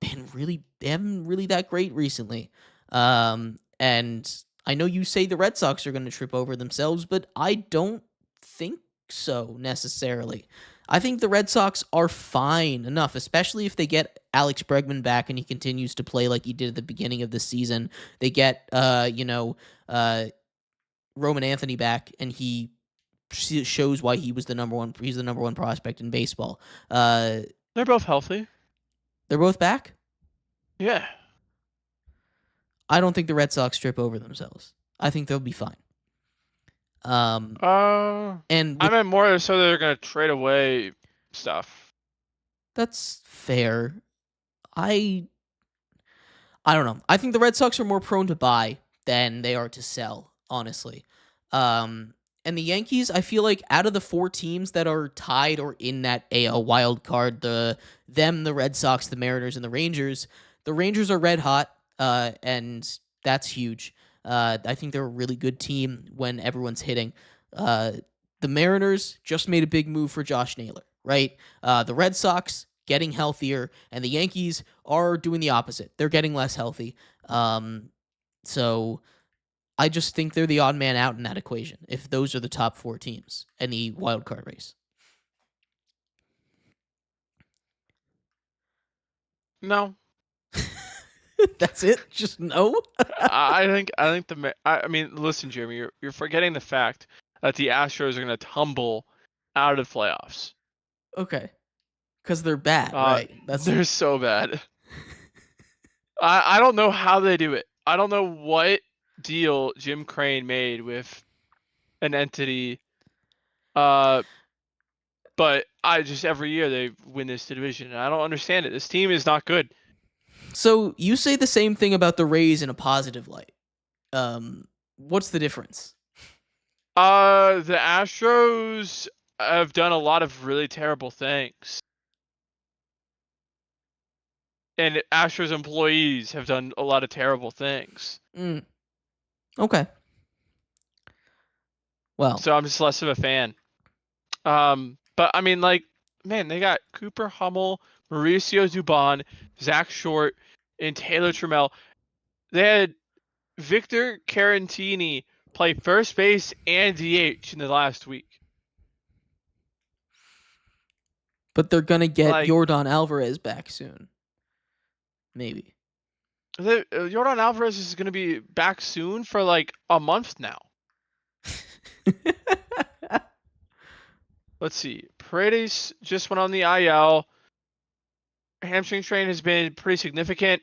haven't really that great recently. And I know you say the Red Sox are going to trip over themselves, but I don't think so necessarily. I think the Red Sox are fine enough, especially if they get Alex Bregman back and he continues to play like he did at the beginning of the season. They get, Roman Anthony back, and he shows why he was the number one. He's the number one prospect in baseball. They're both healthy. They're both back. Yeah. I don't think the Red Sox trip over themselves. I think they'll be fine. And I meant more so they're gonna trade away stuff. that's fair. I don't know. I think the Red Sox are more prone to buy than they are to sell, honestly. And the Yankees, I feel like out of the 4 teams that are tied or in that AL wild card, the Red Sox, the Mariners, and the Rangers are red hot, and that's huge. I think they're a really good team when everyone's hitting. The Mariners just made a big move for Josh Naylor, right? The Red Sox getting healthier, and the Yankees are doing the opposite. They're getting less healthy. So I just think they're the odd man out in that equation if those are the top 4 teams in the wild card race. No. That's it? Just no? I think I mean, listen, Jeremy, you're forgetting the fact that the Astros are gonna tumble out of the playoffs. Okay. Because they're bad, right? They're so bad. I don't know how they do it. I don't know what deal Jim Crane made with an entity. But I just every year they win this division, and I don't understand it. This team is not good. So you say the same thing about the Rays in a positive light. What's the difference? The Astros have done a lot of really terrible things. And Astros employees have done a lot of terrible things. Okay. Well, so I'm just less of a fan. But I mean, like, man, they got Cooper Hummel, Mauricio Dubon, Zach Short, and Taylor Trammell. They had Victor Carantini play first base and DH in the last week. but they're gonna get Yordan Alvarez back soon. Maybe. Yordan Alvarez is gonna be back soon for like a month now. Let's see. Paredes just went on the IL. Hamstring strain has been pretty significant.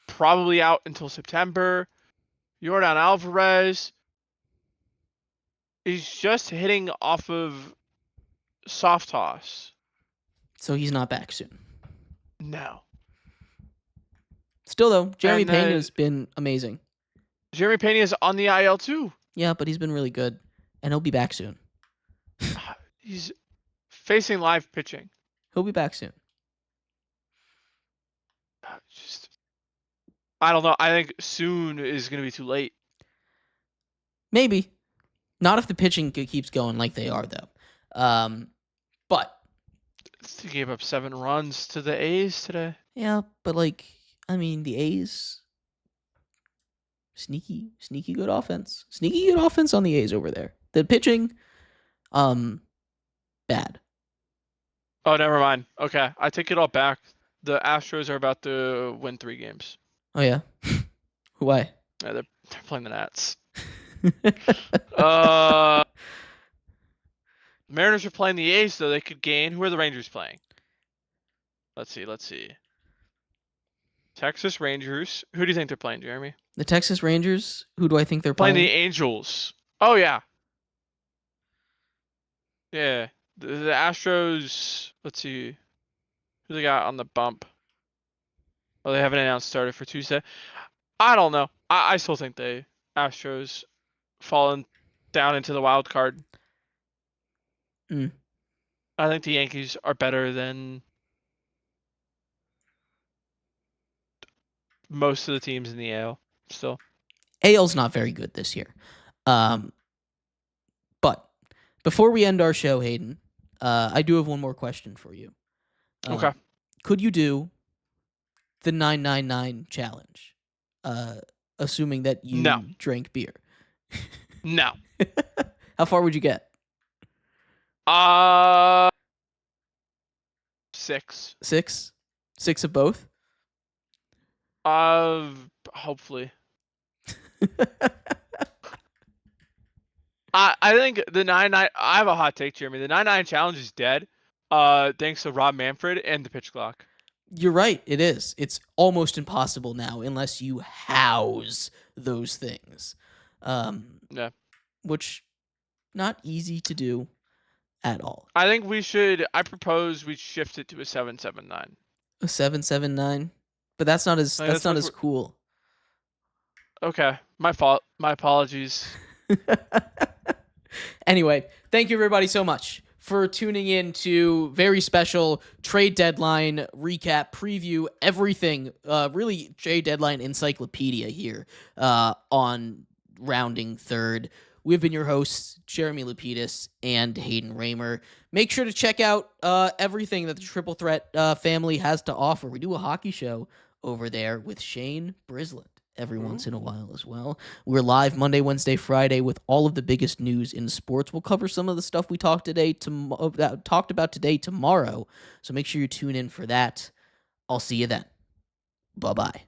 Probably out until September. Yordan Alvarez is just hitting off of soft toss. So he's not back soon. No. Still though, Jeremy Pena's been amazing. Jeremy Pena is on the IL too. Yeah, but he's been really good, and he'll be back soon. He's facing live pitching. He'll be back soon. I don't know. I think soon is going to be too late. Maybe. Not if the pitching keeps going like they are, though. But they gave up 7 runs to the A's today. Yeah, but the A's, sneaky good offense. Sneaky good offense on the A's over there. The pitching, bad. Oh, never mind. Okay, I take it all back. The Astros are about to win 3 games. Oh yeah? Why? Yeah, they're playing the Nats. Mariners are playing the A's, though. They could gain. Who are the Rangers playing? Let's see. Texas Rangers. Who do you think they're playing, Jeremy? The Texas Rangers? Who do I think they're playing? Playing the Angels. Oh, yeah. Yeah. The Astros, let's see. Who they got on the bump? Oh, they haven't announced starter for Tuesday. I don't know. I still think the Astros fallen down into the wild card. I think the Yankees are better than most of the teams in the AL still. AL's not very good this year. But before we end our show, Hayden, I do have one more question for you. Okay. Could you do the 999 challenge? Assuming that you drank beer. No. How far would you get? 6. 6? 6 of both? Hopefully. I think the 9-9. I have a hot take, Jeremy. The 9-9 challenge is dead. Thanks to Rob Manfred and the pitch clock. You're right. It is. It's almost impossible now unless you house those things. Yeah. Which, not easy to do at all. I propose we shift it to a 779. A 779? But that's not as cool. Okay. My fault. My apologies. Anyway, thank you everybody so much for tuning in to very special trade deadline recap, preview, everything. Really trade deadline encyclopedia here on Rounding Third. We've been your hosts, Jeremy Lapidus and Hayden Raymer. Make sure to check out everything that the Triple Threat family has to offer. We do a hockey show over there with Shane Brisland every once in a while as well. We're live Monday, Wednesday, Friday with all of the biggest news in sports. We'll cover some of the stuff we talked about today tomorrow. So make sure you tune in for that. I'll see you then. Bye-bye.